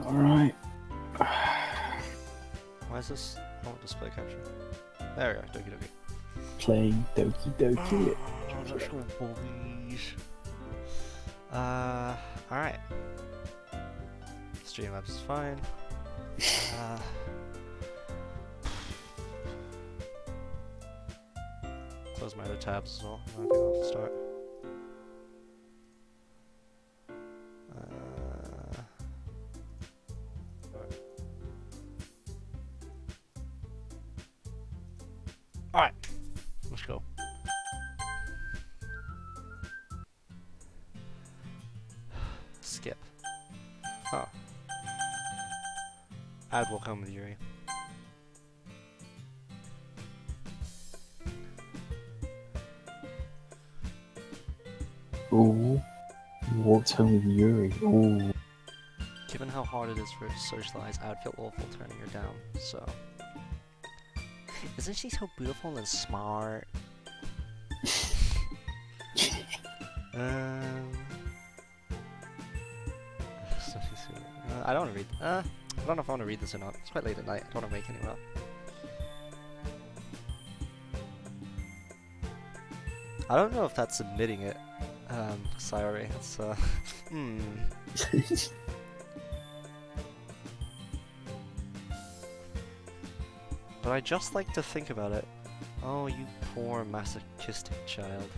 Alright. Why is this? Oh, display capture. There we are. Doki Doki. Playing Doki Doki. Let's go, boys. Alright. Streamlabs is fine. Close my other tabs as well. I think I'll have to start. Alright, let's go. Skip. Oh. I'd walk home with Yuri. Ooh. You walked home with Yuri. Ooh. Given how hard it is for her to socialize, I would feel awful turning her down, so... Isn't she so beautiful and smart? I don't want to read. I don't know if I want to read this or not. It's quite late at night. I don't want to wake anyone up. I don't know if that's admitting it. Sorry. It's But I just like to think about it. Oh, you poor masochistic child.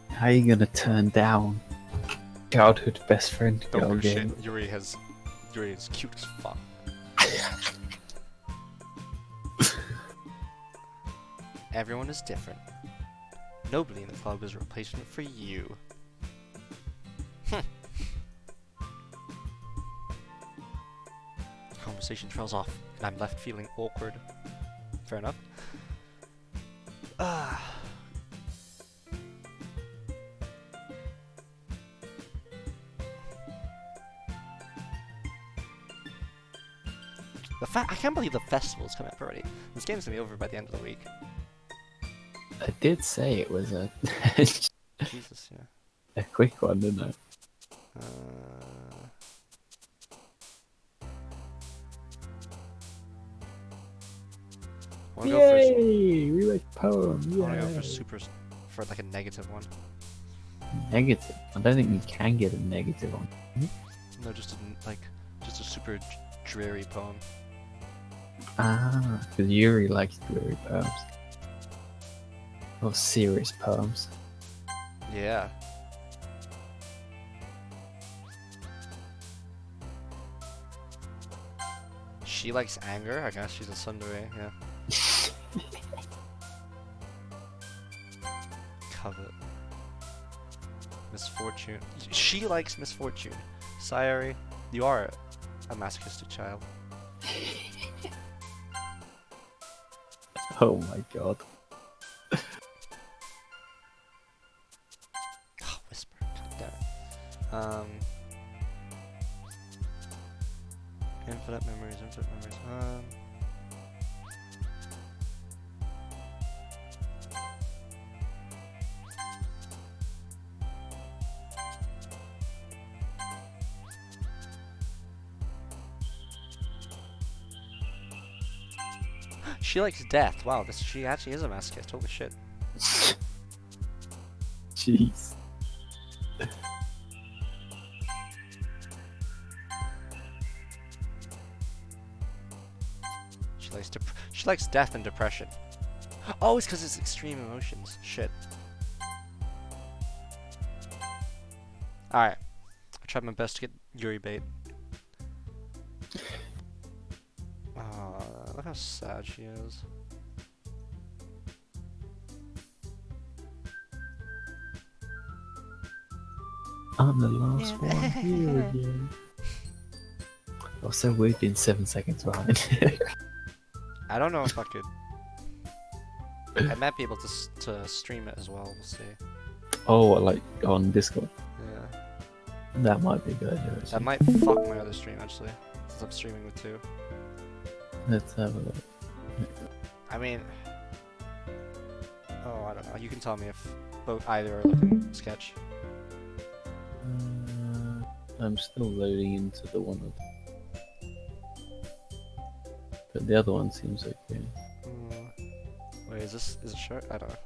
How are you gonna turn down childhood best friend Don't girl do shit. game? Yuri is cute as fuck. Everyone is different. Nobody in the club is a replacement for you. Conversation trails off, and I'm left feeling awkward. Fair enough. I can't believe the festival's coming up already. This game's gonna be over by the end of the week. I did say it was a Jesus, yeah. a quick one, didn't I? Yay! We like poems. I wanna go for like a negative one. Negative? I don't think you can get a negative one. No, just a super dreary poem. Ah, because Yuri likes dreary poems. Or serious poems. Yeah. She likes anger. I guess she's a tsundere. Yeah. Covet. Misfortune. She likes misfortune. Sayori, you are a masochistic child. Oh my god. Oh, whisper. God damn it. Infinite memories. She likes death. Wow, she actually is a masochist. Holy shit. Jeez. She likes death and depression. Oh, it's because it's extreme emotions. Shit. Alright. I tried my best to get Yuri bait. Look how sad she is. I'm the last one here again. Also, we've been 7 seconds behind. I don't know if I could. I might be able to stream it as well. We'll see. Oh, like on Discord? Yeah. That might be a good idea. That Actually. might fuck my other stream actually, since I'm streaming with 2. Let's have a look. I mean, oh, I don't know. You can tell me if either are looking sketch. I'm still loading into the one of, but the other one seems okay. Wait, is it short? I don't know.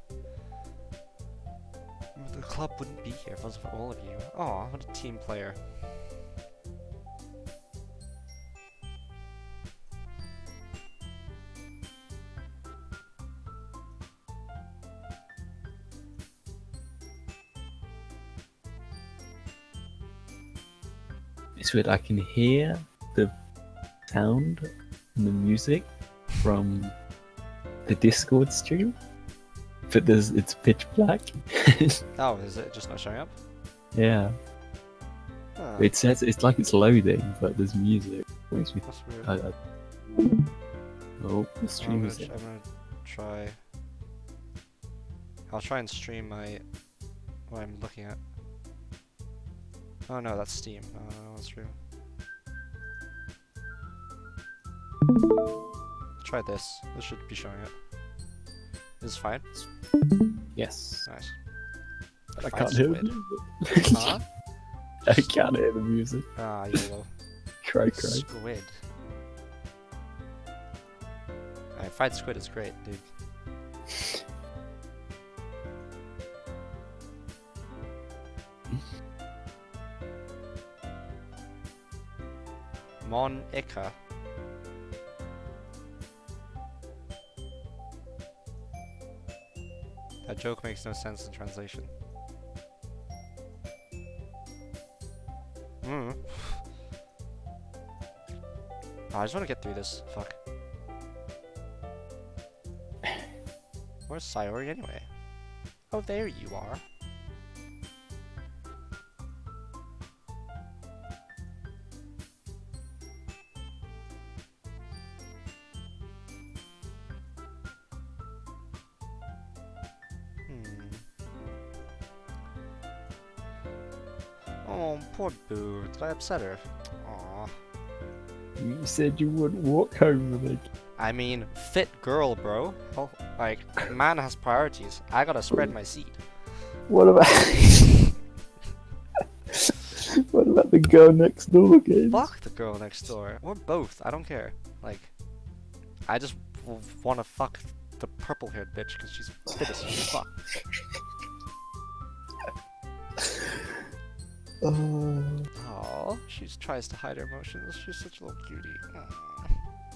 The club wouldn't be here if it wasn't for all of you. Aw, what a team player. It's weird. I can hear the sound and the music from the Discord stream, but it's pitch black. Oh, is it just not showing up? Yeah. Huh. It says it's like it's loading, but there's music. Makes me. That's weird. Oh, the stream is. I'm gonna try. I'll try and stream what I'm looking at. Oh no, that's Steam. I'll stream. Try this. This should be showing it. This is fine. Yes. Nice. I Fine can't hear the squid. music. Huh? I can't hear the music. Ah, yellow. Cry. Squid. Alright, fried squid is great, dude. Mon Ika. That joke makes no sense in translation. Oh, I just want to get through this. Fuck. Where's Sayori anyway? Oh, there you are. Oh, poor Boo. Did I upset her? Aw. You said you wouldn't walk home with it. I mean, fit girl, bro. Oh, like, man has priorities. I gotta spread my seed. What about what about the girl next door games? Fuck the girl next door. Or both. I don't care. Like, I just wanna fuck the purple-haired bitch because she's fit as fuck. Oh, she tries to hide her emotions. She's such a little cutie. Aw.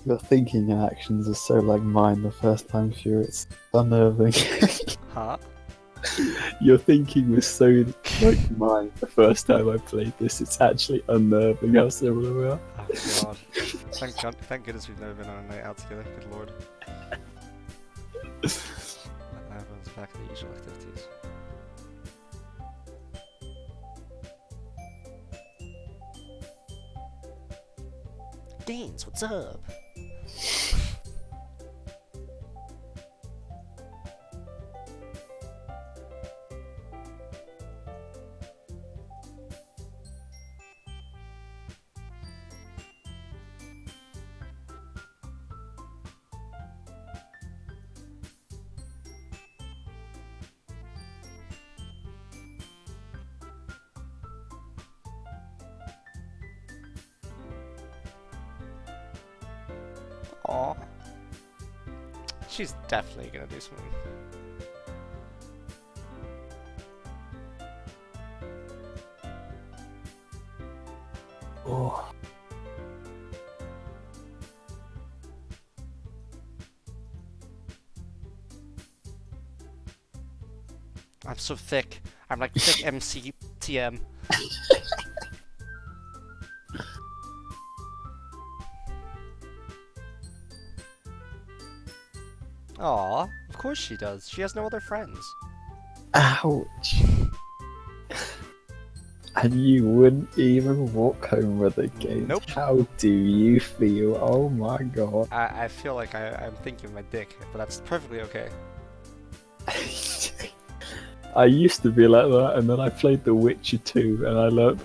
Your thinking and actions are so like mine the first time through, it's unnerving. Huh? Your thinking was so like mine the first time I played this, it's actually unnerving how similar we are. Oh god. Thank goodness we've never been on a night out together. Good lord. Everyone's back to the usual activities. Gaines, what's up? Aw. She's definitely gonna do something. Oh. I'm so thick. I'm like thick MCTM. Aw, of course she does. She has no other friends. Ouch. And you wouldn't even walk home with the games. Nope. How do you feel? Oh my god. I feel like I'm thinking of my dick, but that's perfectly okay. I used to be like that, and then I played The Witcher 2, and I learned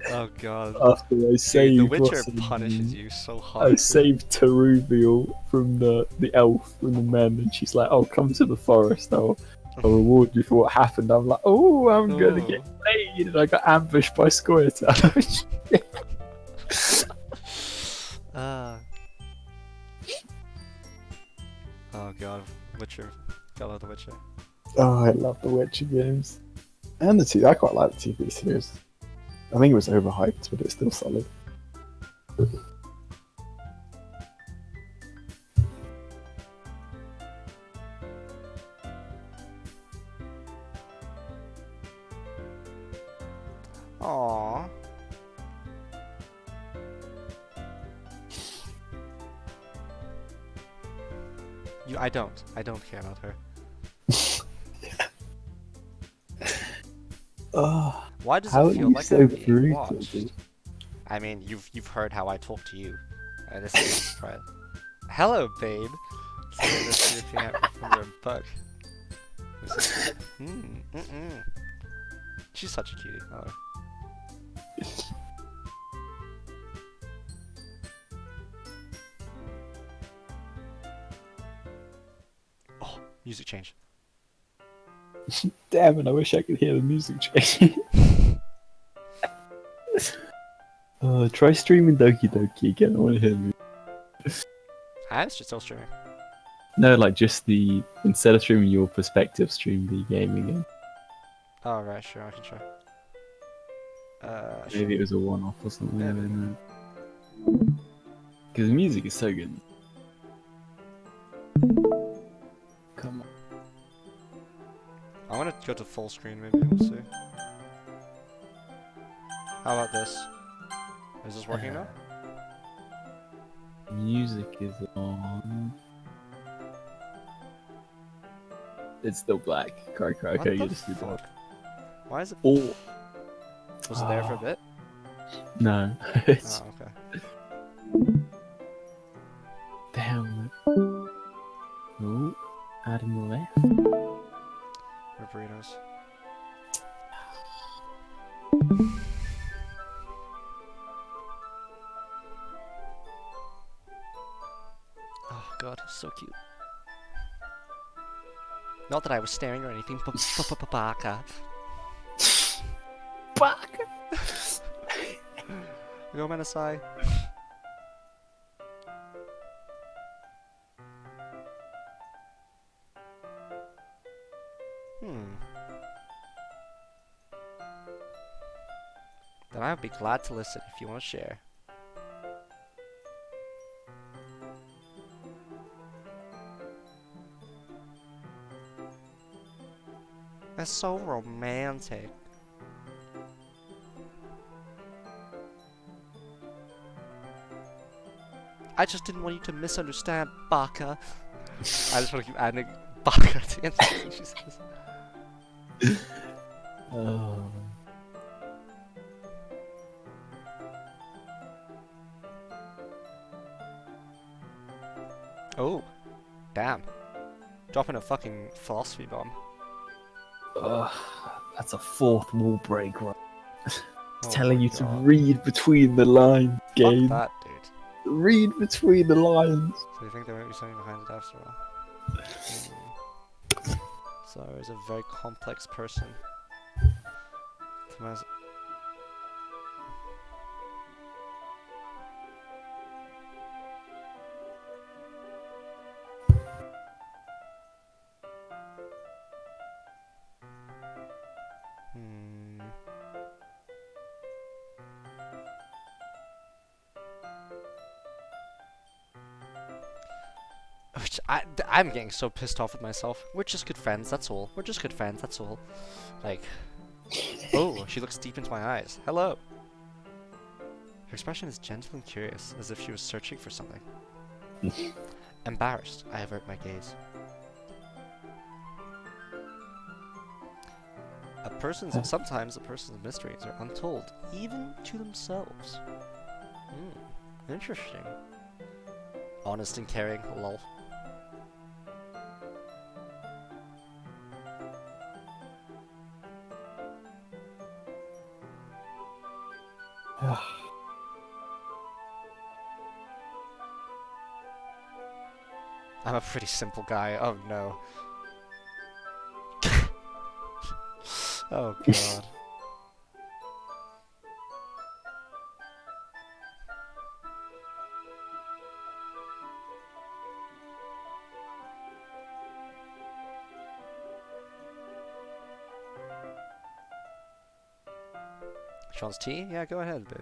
Oh god. after I saved. Dude, The Witcher what's her punishes name? you so I hard. saved Teruviel from the elf from the men, and she's like, "Oh, come to the forest. I'll reward you for what happened." I'm like, "Oh, I'm gonna get played," and I got ambushed by Squirtle. Oh god, Witcher. I love The Witcher. Oh, I love the Witcher games, and the TV. I quite like the TV series. I think it was overhyped, but it's still solid. Aww. I don't care about her. Oh, Why does how it are feel you like so I'm being brutal, watched? dude? I mean, you've heard how I talk to you. This is right. Hello, babe. Let's looking at from your book. She's such a cutie. Oh. Oh, music change. Damn it! I wish I could hear the music change. Try streaming Doki Doki again. I want to hear the music. I'm still streaming. No, like just instead of streaming your perspective, stream the game again. Oh right, sure, I can try. Sure. Maybe it was a one-off or something. Yeah, I don't know. Because the music is so good. Come on. I want to go to full screen. Maybe we'll see. How about this? Is this working now? Music is on. It's still black. Cry. What Okay, the you just did fuck? that. Why is it? Oh. Was it there for a bit? No. It's... Oh, okay. Damn. Oh, adding left. Burritos. Oh god, so cute. Not that I was staring or anything, but baka. Baka. Go Manasai. Then I would be glad to listen if you want to share. That's so romantic. I just didn't want you to misunderstand, Baka. I just want to keep adding Baka to the end of what she says. Oh. Oh, damn. Dropping a fucking philosophy bomb. That's a fourth wall break, right? Oh Telling my you to God. read between the lines, game. Fuck that, dude. Read between the lines. So you think there might be something behind it after all? Zara is a very complex person. Tomas. Which I'm getting so pissed off with myself. We're just good friends, that's all. We're just good friends, that's all. Like, oh, she looks deep into my eyes. Hello. Her expression is gentle and curious, as if she was searching for something. Embarrassed, I avert my gaze. Sometimes a person's mysteries are untold, even to themselves. Interesting. Honest and caring, lol. I'm a pretty simple guy. Oh no. Oh god. She wants tea? Yeah, go ahead, babe.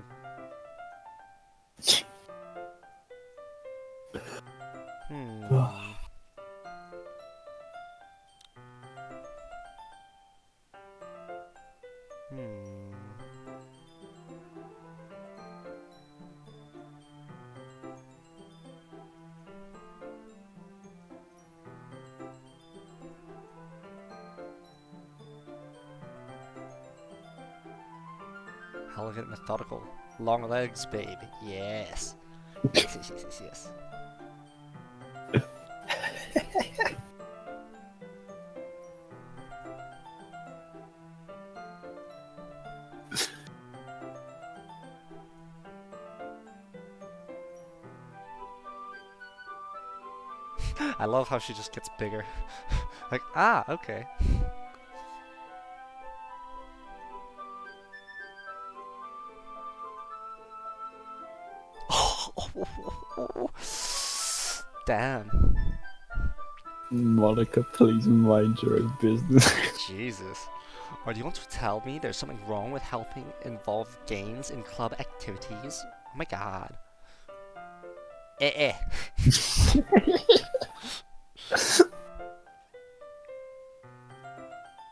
Elegant, methodical. Long legs, babe. Yes. Yes. I love how she just gets bigger. Like, ah, okay. Damn. Monica, please mind your own business. Jesus. Or do you want to tell me there's something wrong with helping involve gains in club activities? Oh my god.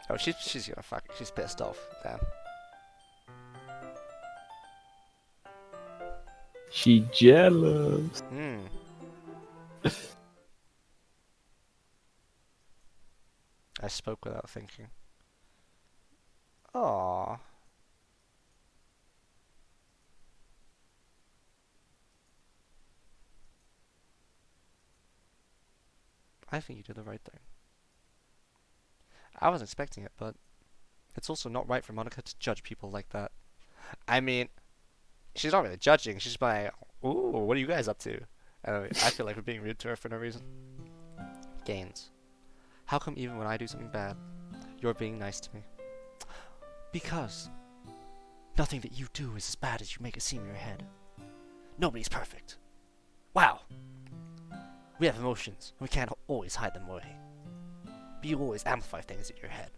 Oh, she's gonna fuck. She's pissed off. Damn. She jealous. I spoke without thinking. Aww. I think you did the right thing. I wasn't expecting it, but it's also not right for Monica to judge people like that. I mean, she's not really judging. She's just like, ooh, what are you guys up to? I feel like we're being rude to her for no reason. Gains. How come even when I do something bad, you're being nice to me? Because nothing that you do is as bad as you make it seem in your head. Nobody's perfect. Wow. We have emotions, and we can't always hide them away. But you always amplify things in your head.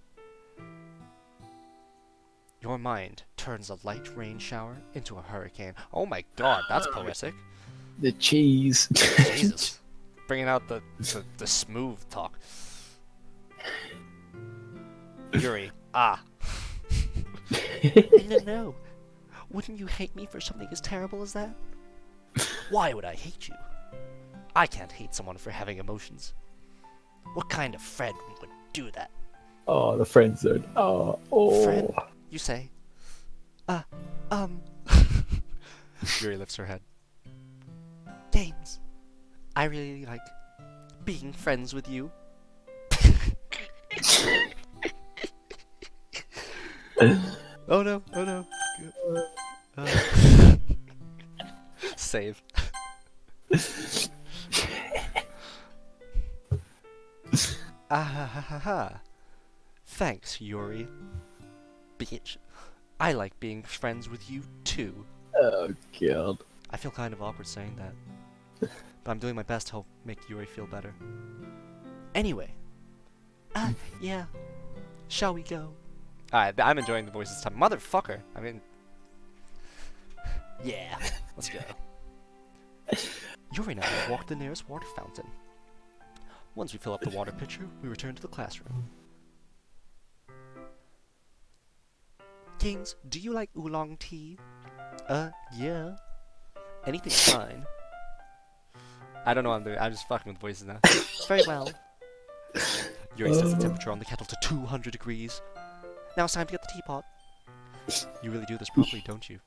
Your mind turns a light rain shower into a hurricane. Oh my god, that's poetic. The cheese. Jesus. Bringing out the smooth talk. Yuri, No. Wouldn't you hate me for something as terrible as that? Why would I hate you? I can't hate someone for having emotions. What kind of friend would do that? Oh, the friend zone. Oh. Friend, you say? Yuri lifts her head. Games. I really like being friends with you. Oh no. Save. Thanks, Yuri. Bitch. I like being friends with you too. Oh god. I feel kind of awkward saying that. But I'm doing my best to help make Yuri feel better. Anyway. Yeah. Shall we go? I'm enjoying the voices this time. Motherfucker! I mean... Yeah. Let's go. Yuri and I walked the nearest water fountain. Once we fill up the water pitcher, we return to the classroom. Kings, do you like oolong tea? Yeah. Anything's fine. I don't know what I'm doing. I'm just fucking with voices now. Very well. Yuri sets the temperature on the kettle to 200 degrees. Now it's time to get the teapot. You really do this properly, don't you?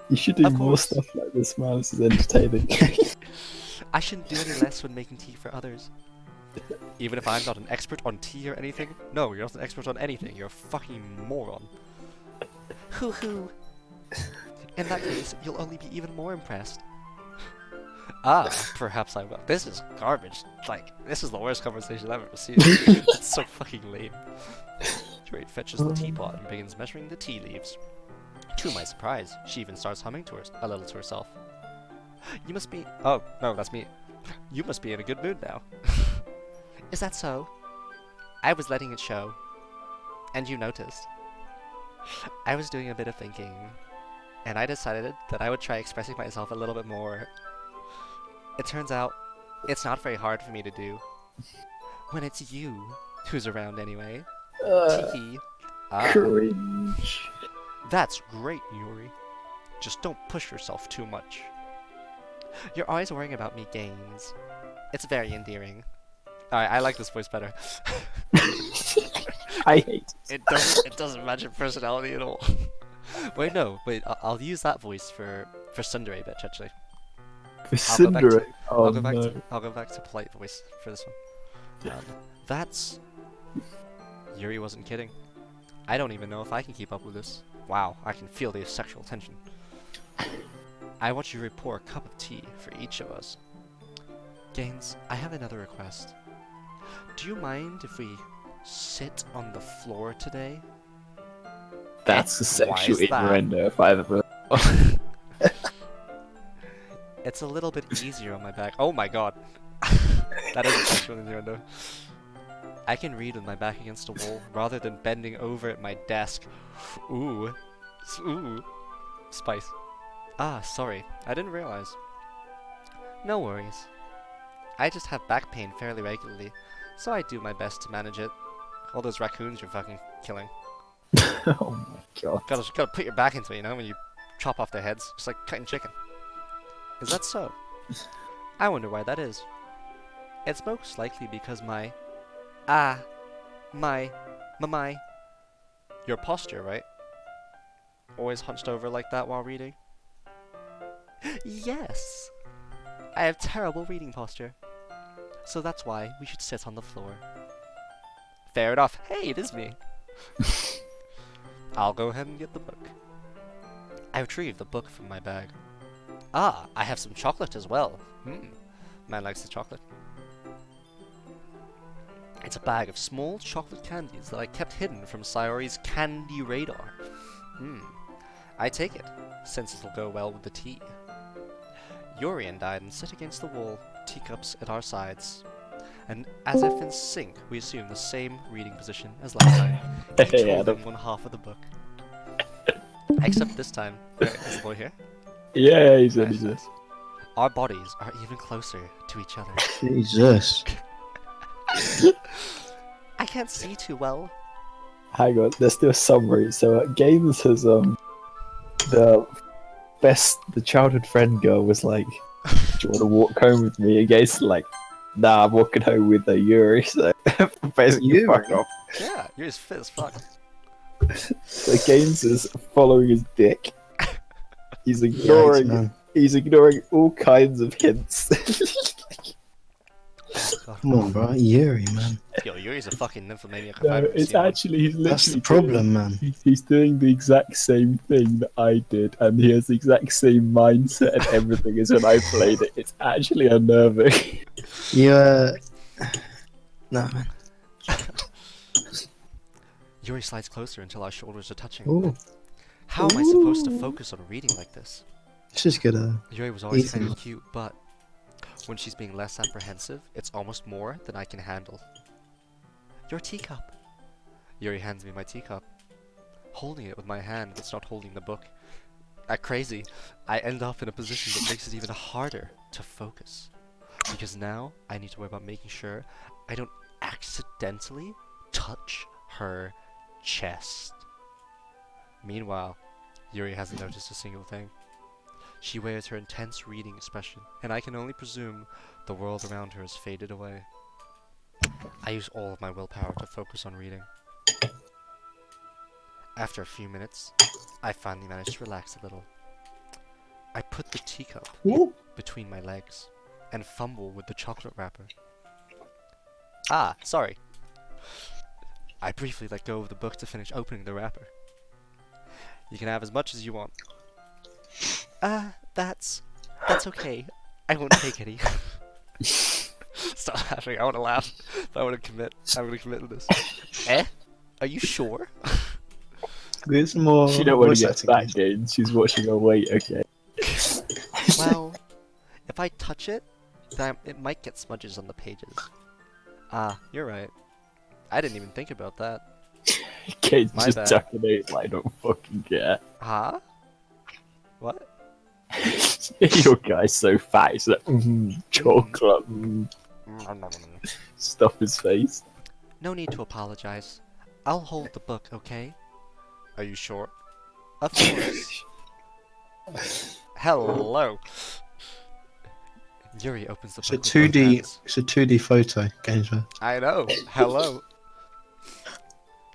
You should do Of more course. stuff like this, man. This is entertaining. I shouldn't do any less when making tea for others. Even if I'm not an expert on tea or anything. No, you're not an expert on anything. You're a fucking moron. Hoo hoo. In that case, you'll only be even more impressed. Ah, perhaps I will. This is garbage. Like, this is the worst conversation I've ever seen. It's so fucking lame. Yuri fetches the teapot and begins measuring the tea leaves. To my surprise, she even starts humming a little to herself. You must be... Oh, no, that's me. You must be in a good mood now. Is that so? I was letting it show. And you noticed. I was doing a bit of thinking, and I decided that I would try expressing myself a little bit more. It turns out, it's not very hard for me to do. When it's you who's around anyway. Tee. Cringe. That's great, Yuri. Just don't push yourself too much. You're always worrying about me, Gaines. It's very endearing. Alright, I like this voice better. I hate it. It doesn't match your personality at all. Wait, I'll use that voice for Tsundere bitch, actually. For Cinderella. Oh, I'll go back to polite voice for this one. That's... Yuri wasn't kidding. I don't even know if I can keep up with this. Wow, I can feel the sexual tension. I want you to pour a cup of tea for each of us. Gaines, I have another request. Do you mind if we sit on the floor today? That's a sexual Why is that? innuendo if I've ever... It's a little bit easier on my back. Oh my god. That is a sexual innuendo. I can read with my back against a wall rather than bending over at my desk. Ooh. Ooh. Spice. Ah, sorry. I didn't realize. No worries. I just have back pain fairly regularly, so I do my best to manage it. All those raccoons you're fucking killing. Oh my god. Gotta put your back into it, you know, when you chop off their heads. Just like cutting chicken. Is that so? I wonder why that is. It's most likely because my... Your posture, right? Always hunched over like that while reading? Yes! I have terrible reading posture. So that's why we should sit on the floor. Fair enough. Hey, it is me. I'll go ahead and get the book. I retrieved the book from my bag. Ah, I have some chocolate as well. Man likes the chocolate. It's a bag of small chocolate candies that I kept hidden from Sayori's candy radar. I take it, since it'll go well with the tea. Yuri and I then sit against the wall, teacups at our sides. And as if in sync, we assume the same reading position as last time, each holding one half of the book. Except this time, is the boy here? Yeah, he's in this. Our bodies are even closer to each other. Jesus. I can't see too well. Hang on, let's do a summary. So, Games has, the childhood friend girl was like, do you want to walk home with me? And Games like, nah, I'm walking home with Yuri, so basically Yuri? fuck off. Yeah, Yuri's fit as fuck. So Games is following his dick. He's Yikes, ignoring man. he's ignoring all kinds of hints. Come on, bro. Yuri, man. Yo, Yuri's a fucking nymphomaniac. No, it's actually he's literally That's the problem, man. He's doing the exact same thing that I did, and he has the exact same mindset and everything as when I played it. It's actually unnerving. You, nah, man. Yuri slides closer until our shoulders are touching. Ooh, How am I supposed to focus on reading like this? it's just good, Yuri was always Easy. kind of cute, but when she's being less apprehensive, it's almost more than I can handle. Your teacup. Yuri hands me my teacup. Holding it with my hand that's not holding the book. Crazy, I end up in a position that makes it even harder to focus. Because now, I need to worry about making sure I don't accidentally touch her chest. Meanwhile, Yuri hasn't noticed a single thing. She wears her intense reading expression, and I can only presume the world around her has faded away. I use all of my willpower to focus on reading. After a few minutes, I finally managed to relax a little. I put the teacup between my legs and fumble with the chocolate wrapper. Ah, sorry. I briefly let go of the book to finish opening the wrapper. You can have as much as you want. That's okay. I won't take any. Stop laughing. I want to laugh. But I'm gonna commit to this. Eh? Are you sure? There's more. She don't want voice to get acting, back please. in. She's watching her weight. Okay. Well, if I touch it, then it might get smudges on the pages. Ah, you're right. I didn't even think about that. Kate's My just bad. tucking it like I don't fucking care. Huh? What? Your guy's so fat. He's like, chocolate. Stuff his face. No need to apologize. I'll hold the book, okay? Are you sure? Of course. Hello. Yuri opens the It's a book with both 2D. hands. It's a 2D photo. Gainsborough. I know. Hello.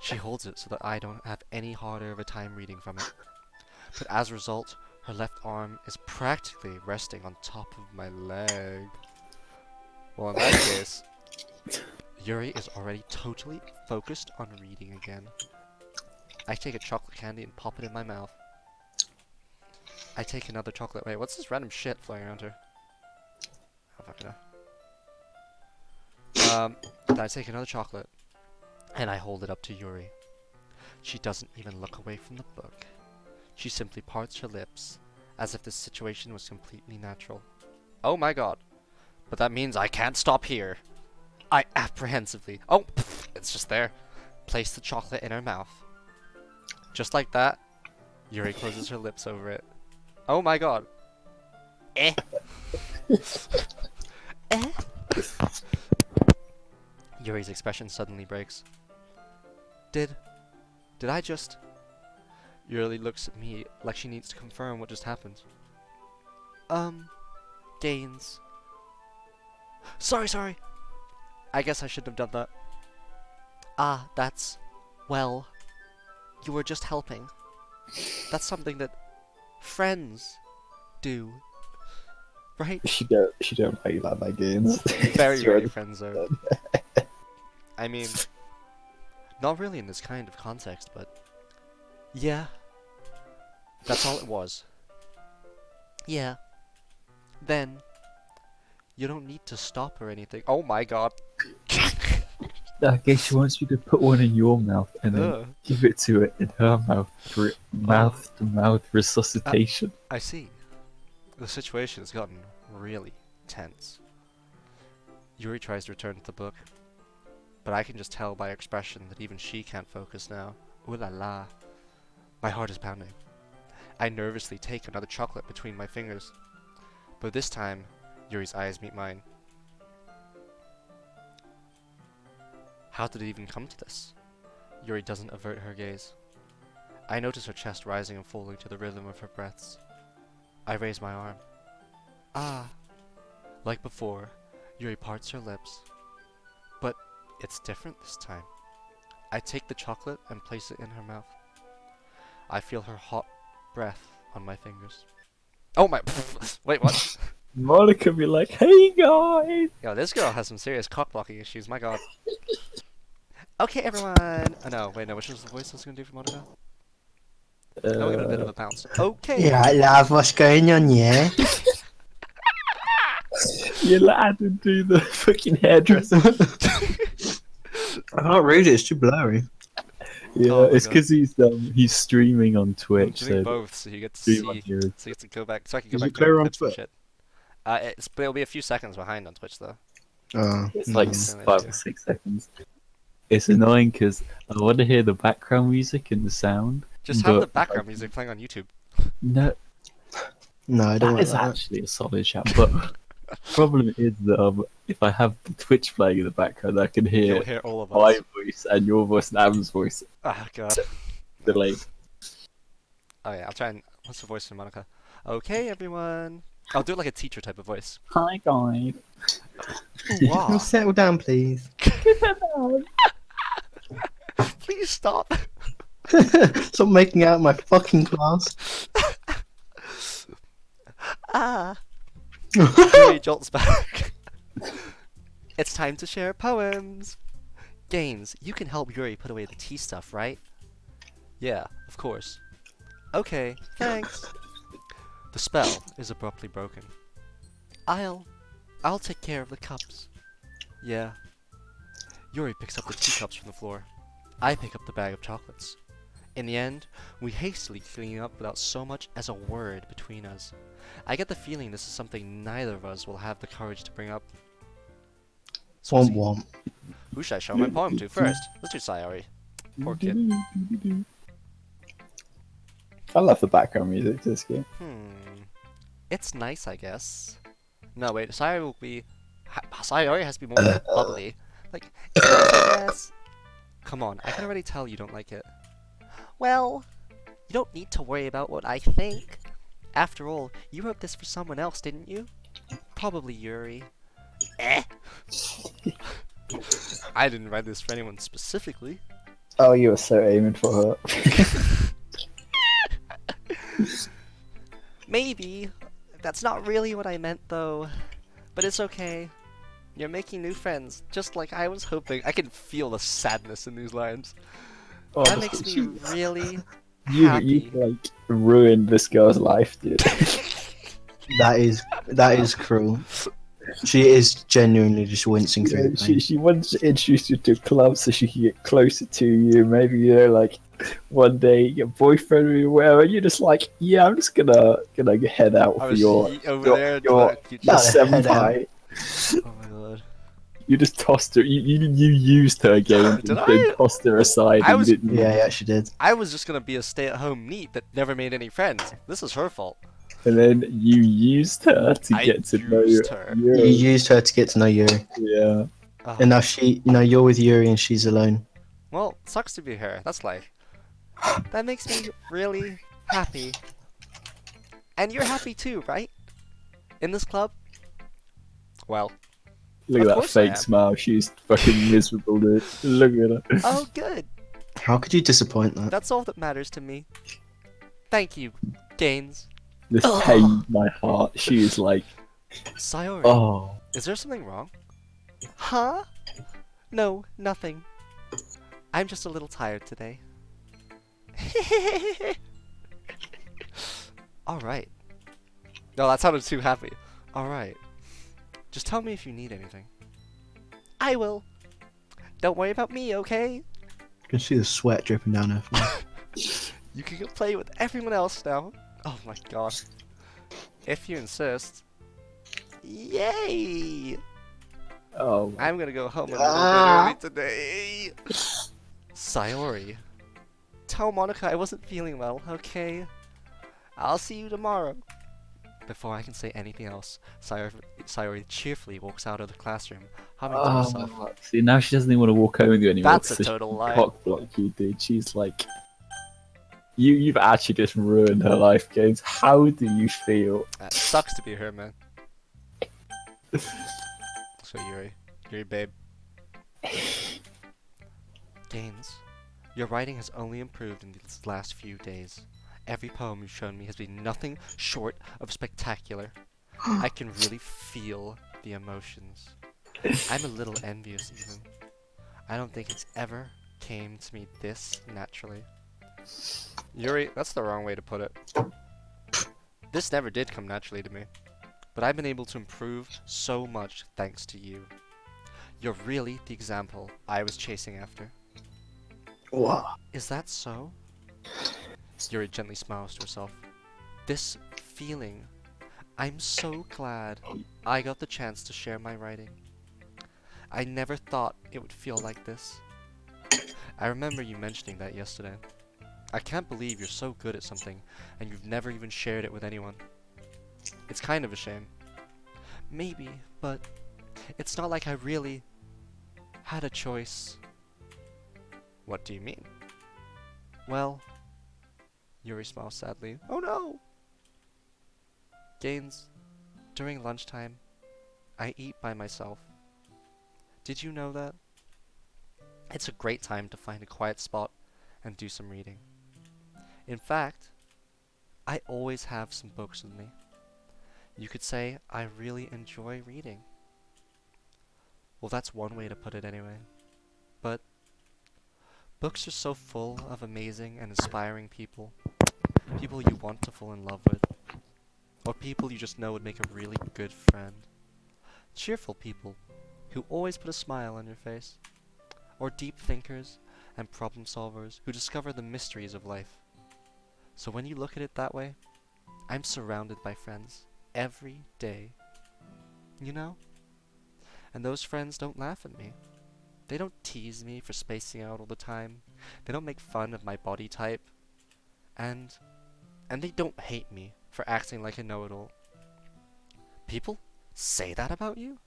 She holds it so that I don't have any harder of a time reading from it. But as a result, her left arm is practically resting on top of my leg. Well, in that case, Yuri is already totally focused on reading again. I take a chocolate candy and pop it in my mouth. I take another chocolate. Wait, what's this random shit flying around her? Oh, fucking hell. Then I take another chocolate, and I hold it up to Yuri. She doesn't even look away from the book. She simply parts her lips, as if this situation was completely natural. Oh my god. But that means I can't stop here. I apprehensively... Oh, pff, it's just there. Place the chocolate in her mouth. Just like that, Yuri closes her lips over it. Oh my god. Eh. Eh. Yuri's expression suddenly breaks. Did I just... Yuri looks at me like she needs to confirm what just happened. Gaines. Sorry. I guess I shouldn't have done that. Ah, that's... Well... You were just helping. That's something that... friends... do. Right? She don't play like that games. Very friend zone. I mean... Not really in this kind of context, but... Yeah. That's all it was. Yeah. Then... You don't need to stop or anything. Oh my god. I guess she wants you to put one in your mouth and then Ugh. give it to it in her mouth for mouth-to-mouth resuscitation. I see. The situation has gotten really tense. Yuri tries to return to the book, but I can just tell by her expression that even she can't focus now. Ooh la la. My heart is pounding. I nervously take another chocolate between my fingers, but this time, Yuri's eyes meet mine. How did it even come to this? Yuri doesn't avert her gaze. I notice her chest rising and falling to the rhythm of her breaths. I raise my arm. Ah. Like before, Yuri parts her lips. But it's different this time. I take the chocolate and place it in her mouth. I feel her hot breath on my fingers. Oh my... Wait, what? Monica be like, "Hey guys!" Yo, this girl has some serious cock-blocking issues, my god. Okay, everyone! Oh no, wait, no, which was the voice I was gonna do for Monica? I'll give it a bit of a bounce. Okay! Yeah, love, what's going on, yeah? You lad and do the fucking hairdresser. I can't read it, it's too blurry. Yeah, Oh my it's God. because he's streaming on I'm Twitch, doing so both, so you get to stream on see... here. So you get to go back... So I can go Is it back to clear on clips and Twitch? shit. But it'll be a few seconds behind on Twitch, though. Oh, It's no. like Mm. 5 or 6 seconds. It's annoying because I want to hear the background music and the sound. Just have but the background music playing on YouTube. No, No, I don't that want is that. actually a solid shout. But Problem is that if I have the Twitch playing in the background, I can hear You'll hear all of my us. voice and your voice and Adam's voice Oh god. delayed. Oh yeah, I'll try and. What's the voice from Monica? Okay, everyone. I'll do it like a teacher type of voice. Hi guys. Ooh, wah. Settle down, please. Please stop. Stop making out my fucking class. Ah. Yuri jolts back. It's time to share poems. Gaines, you can help Yuri put away the tea stuff, right? Yeah, of course. Okay, thanks. The spell is abruptly broken. I'll take care of the cups. Yeah. Yuri picks up the teacups from the floor. I pick up the bag of chocolates. In the end, we hastily clean up without so much as a word between us. I get the feeling this is something neither of us will have the courage to bring up. Womp Swazzy, womp. who should I show my poem to first? Let's do Sayori. Poor kid. I love the background music to this game. It's nice, I guess. No, wait, Sayori will be... Sayori has to be more bubbly. Like, it's nice, I guess. Come on, I can already tell you don't like it. Well, you don't need to worry about what I think. After all, you wrote this for someone else, didn't you? Probably Yuri. Eh? I didn't write this for anyone specifically. Oh, you were so aiming for her. Maybe. That's not really what I meant, though. But it's okay. You're making new friends, just like I was hoping. I can feel the sadness in these lines. Oh, That makes me really you happy. like ruined this girl's life, dude. That is cruel. She is genuinely just wincing through the pain. She wants to introduce you to a club so she can get closer to you. Maybe, you know, like one day your boyfriend or whatever. You're just like, yeah, I'm just gonna head out I for was your over there. your Head senpai. Oh my god. You just tossed her. You used her again. Did and then I? tossed her aside. I and was- didn't. Yeah, yeah, she did. I was just gonna be a stay-at-home neat that never made any friends. This is her fault. And then you used her to I get to know used her. You Yuri. used her to get to know Yuri, Yeah. Oh. and now you're with Yuri and she's alone. Well, sucks to be her. That's life. That makes me really happy. And you're happy too, right? In this club? Well, Look Of at that course I fake am. smile. She's fucking miserable, dude. Look at her. oh good. How could you disappoint that? That's all that matters to me. Thank you, Gaines. This Ugh. pains my heart. She is like, Sayori, oh. is there something wrong? Huh? No, nothing. I'm just a little tired today. Alright. No, that sounded too happy. Alright. Just tell me if you need anything. I will. Don't worry about me, okay? You can see the sweat dripping down her face. You can go play with everyone else now. Oh my god. If you insist. Yay! Oh. I'm gonna go home a little bit early today. Sayori. Tell Monica I wasn't feeling well, okay? I'll see you tomorrow. Before I can say anything else, Sayori cheerfully walks out of the classroom, humming to herself. See, now she doesn't even want to walk home with you anymore. That's a because total she lie. Cock block you, dude. She's like, you've actually just ruined her life, Games. How do you feel? That sucks to be her, man. So Yuri babe. Gaines, your writing has only improved in these last few days. Every poem you've shown me has been nothing short of spectacular. I can really feel the emotions. I'm a little envious even. I don't think it's ever came to me this naturally. Yuri, that's the wrong way to put it. This never did come naturally to me. But I've been able to improve so much thanks to you. You're really the example I was chasing after. Wow. Is that so? Yuri gently smiles to herself. This feeling. I'm so glad I got the chance to share my writing. I never thought it would feel like this. I remember you mentioning that yesterday. I can't believe you're so good at something and you've never even shared it with anyone. It's kind of a shame. maybe, but it's not like I really had a choice. What do you mean? Well, Yuri smiles sadly. Oh no! Gaines, during lunchtime, I eat by myself. Did you know that? It's a great time to find a quiet spot and do some reading. In fact, I always have some books with me. You could say I really enjoy reading. Well, that's one way to put it anyway. But books are so full of amazing and inspiring people. People you want to fall in love with. Or people you just know would make a really good friend. Cheerful people who always put a smile on your face. Or deep thinkers and problem solvers who discover the mysteries of life. So when you look at it that way, I'm surrounded by friends every day. You know? And those friends don't laugh at me. They don't tease me for spacing out all the time. They don't make fun of my body type. And they don't hate me for acting like a know-it-all. People say that about you?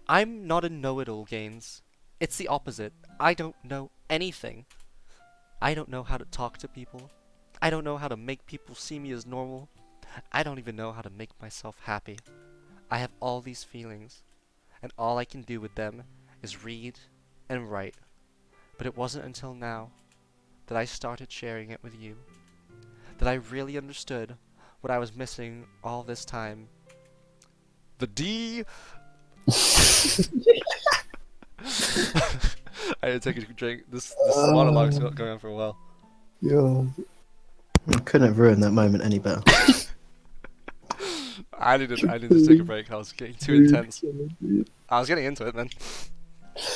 I'm not a know-it-all, Gaines. It's the opposite. I don't know anything. I don't know how to talk to people. I don't know how to make people see me as normal. I don't even know how to make myself happy. I have all these feelings, and all I can do with them is read and write. But it wasn't until now that I started sharing it with you that I really understood what I was missing all this time. The D. I had to take a drink. This monologue's going on for a while. Yeah. I couldn't have ruined that moment any better. I needed to take a break. I was getting too intense. I was getting into it then.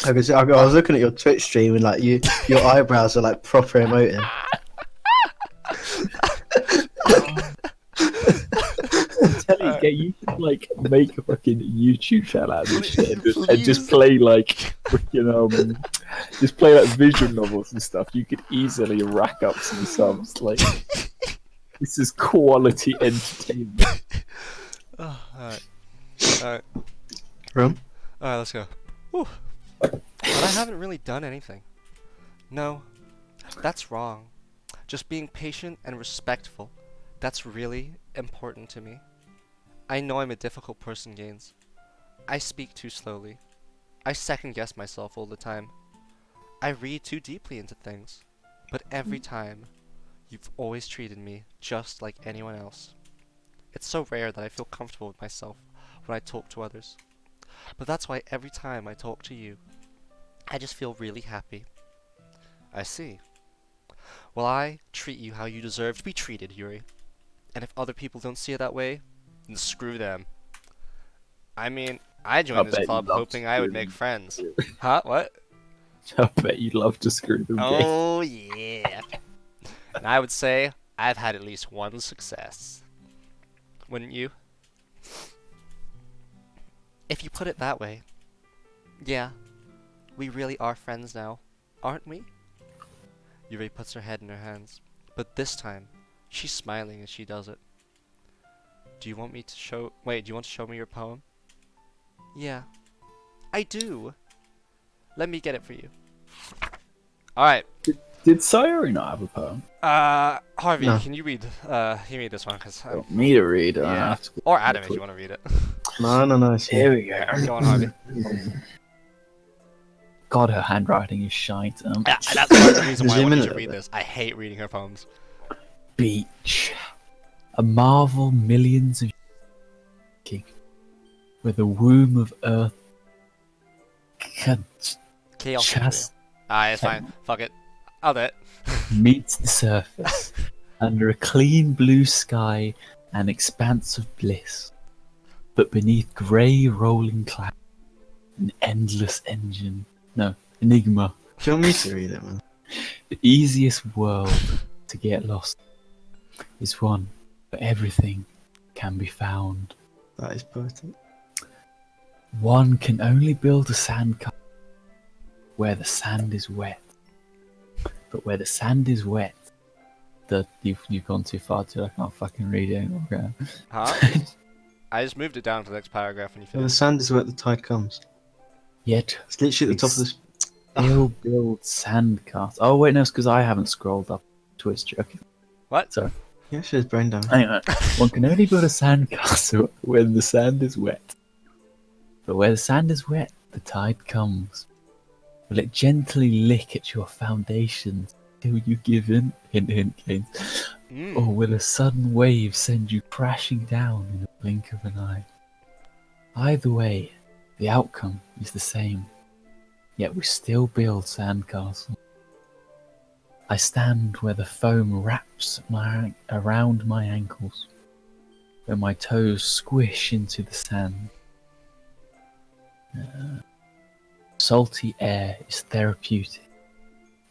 I was looking at your Twitch stream and like your eyebrows are like proper emoting. I'm telling you, you could like make a fucking YouTube channel out of this shit and just play like freaking just play like visual novels and stuff. You could easily rack up some subs. Like this is quality entertainment. Alright. Rum? Alright, let's go. Whew. But I haven't really done anything. No, that's wrong. Just being patient and respectful. That's really important to me. I know I'm a difficult person, Gaines. I speak too slowly. I second guess myself all the time. I read too deeply into things. But every time, you've always treated me just like anyone else. It's so rare that I feel comfortable with myself when I talk to others. But that's why every time I talk to you, I just feel really happy. I see. Well, I treat you how you deserve to be treated, Yuri. And if other people don't see it that way, then screw them. I mean, I joined this club hoping I would make friends. Huh? What? I bet you'd love to screw them. Oh, yeah. And I would say I've had at least one success. Wouldn't you? If you put it that way, yeah, we really are friends now, aren't we? Yuri puts her head in her hands, but this time, she's smiling as she does it. Do you want to show me your poem? Yeah, I do. Let me get it for you. Alright. Did Sayori not have a poem? Harvey, No. can you read this one? Cause Want me to read? yeah. Or Adam, if you want to read it. No. Here we go. Go on, Harvey. God, her handwriting is shite. That's part of the reason why I Zoom wanted in you a to little read bit. this. I hate reading her poems. Beach. A marvel millions of where the womb of earth Chaos. Chas- It's fine. Fuck it. I'll do it. meets the surface under a clean blue sky, an expanse of bliss. But beneath grey rolling clouds, an endless enigma. Do you want me to read it, man? The easiest world to get lost is one where everything can be found. That is poetic. One can only build a sandcastle where the sand is wet. But where the sand is wet, you've gone too far, I can't fucking read it anymore. Huh? I just moved it down to the next paragraph when you The finish. sand is where the tide comes. Yet It's literally at the top of this. still build sandcastles. Oh wait, no, it's because I haven't scrolled up to its joke. What? Sorry. Yeah, she has brain damage. Hang on. One can only build a sandcastle when the sand is wet. But where the sand is wet, the tide comes. Will it gently lick at your foundations till you give in? Hint, hint, hint. Or will a sudden wave send you crashing down in a blink of an eye? Either way, the outcome is the same. Yet we still build sandcastles. I stand where the foam wraps around my ankles, where my toes squish into the sand. Salty air is therapeutic.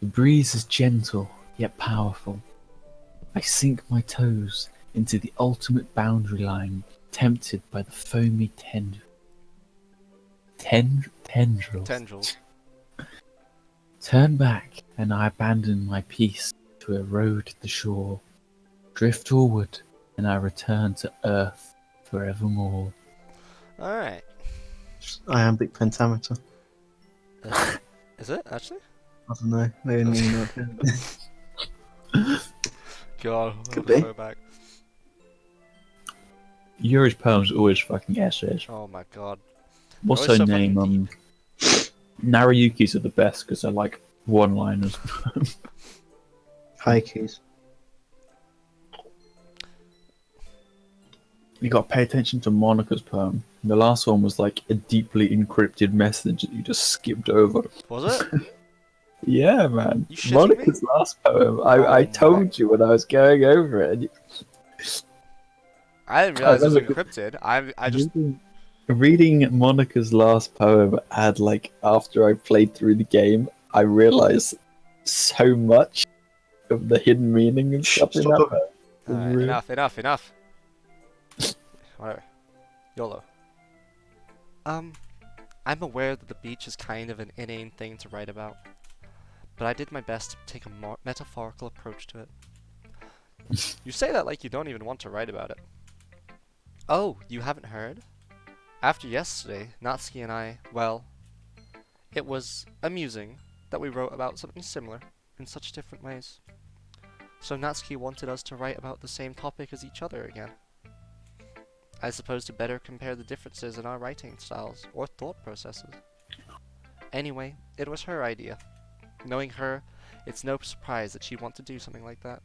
The breeze is gentle yet powerful. I sink my toes into the ultimate boundary line, tempted by the foamy tendrils. Tendrils. Turn back, and I abandon my peace to erode the shore. Drift forward, and I return to earth forevermore. Alright. Iambic pentameter. Is it, actually? I don't know. They didn't even know. God, Could what a be. throwback. Yuri's poems are always fucking essays. Oh my god. What's Always her so name? fucking Naruyuki's are the best because they're like one-liners. Haikus. You got to pay attention to Monica's poem. The last one was like a deeply encrypted message that you just skipped over. Was it? Yeah, man. You shitting Monica's last poem. Oh I my- told you when I was going over it. And I didn't realize it was remember- encrypted. I just... reading Monica's last poem had like after I played through the game, I realized so much of the hidden meaning and stuff in Stop that it. poem. Alright, Really? enough. Whatever. YOLO. I'm aware that the beach is kind of an inane thing to write about, but I did my best to take a metaphorical approach to it. You say that like you don't even want to write about it. Oh, you haven't heard? After yesterday, Natsuki and I, well, it was amusing that we wrote about something similar in such different ways. So Natsuki wanted us to write about the same topic as each other again. I suppose to better compare the differences in our writing styles or thought processes. Anyway, it was her idea. Knowing her, it's no surprise that she'd want to do something like that.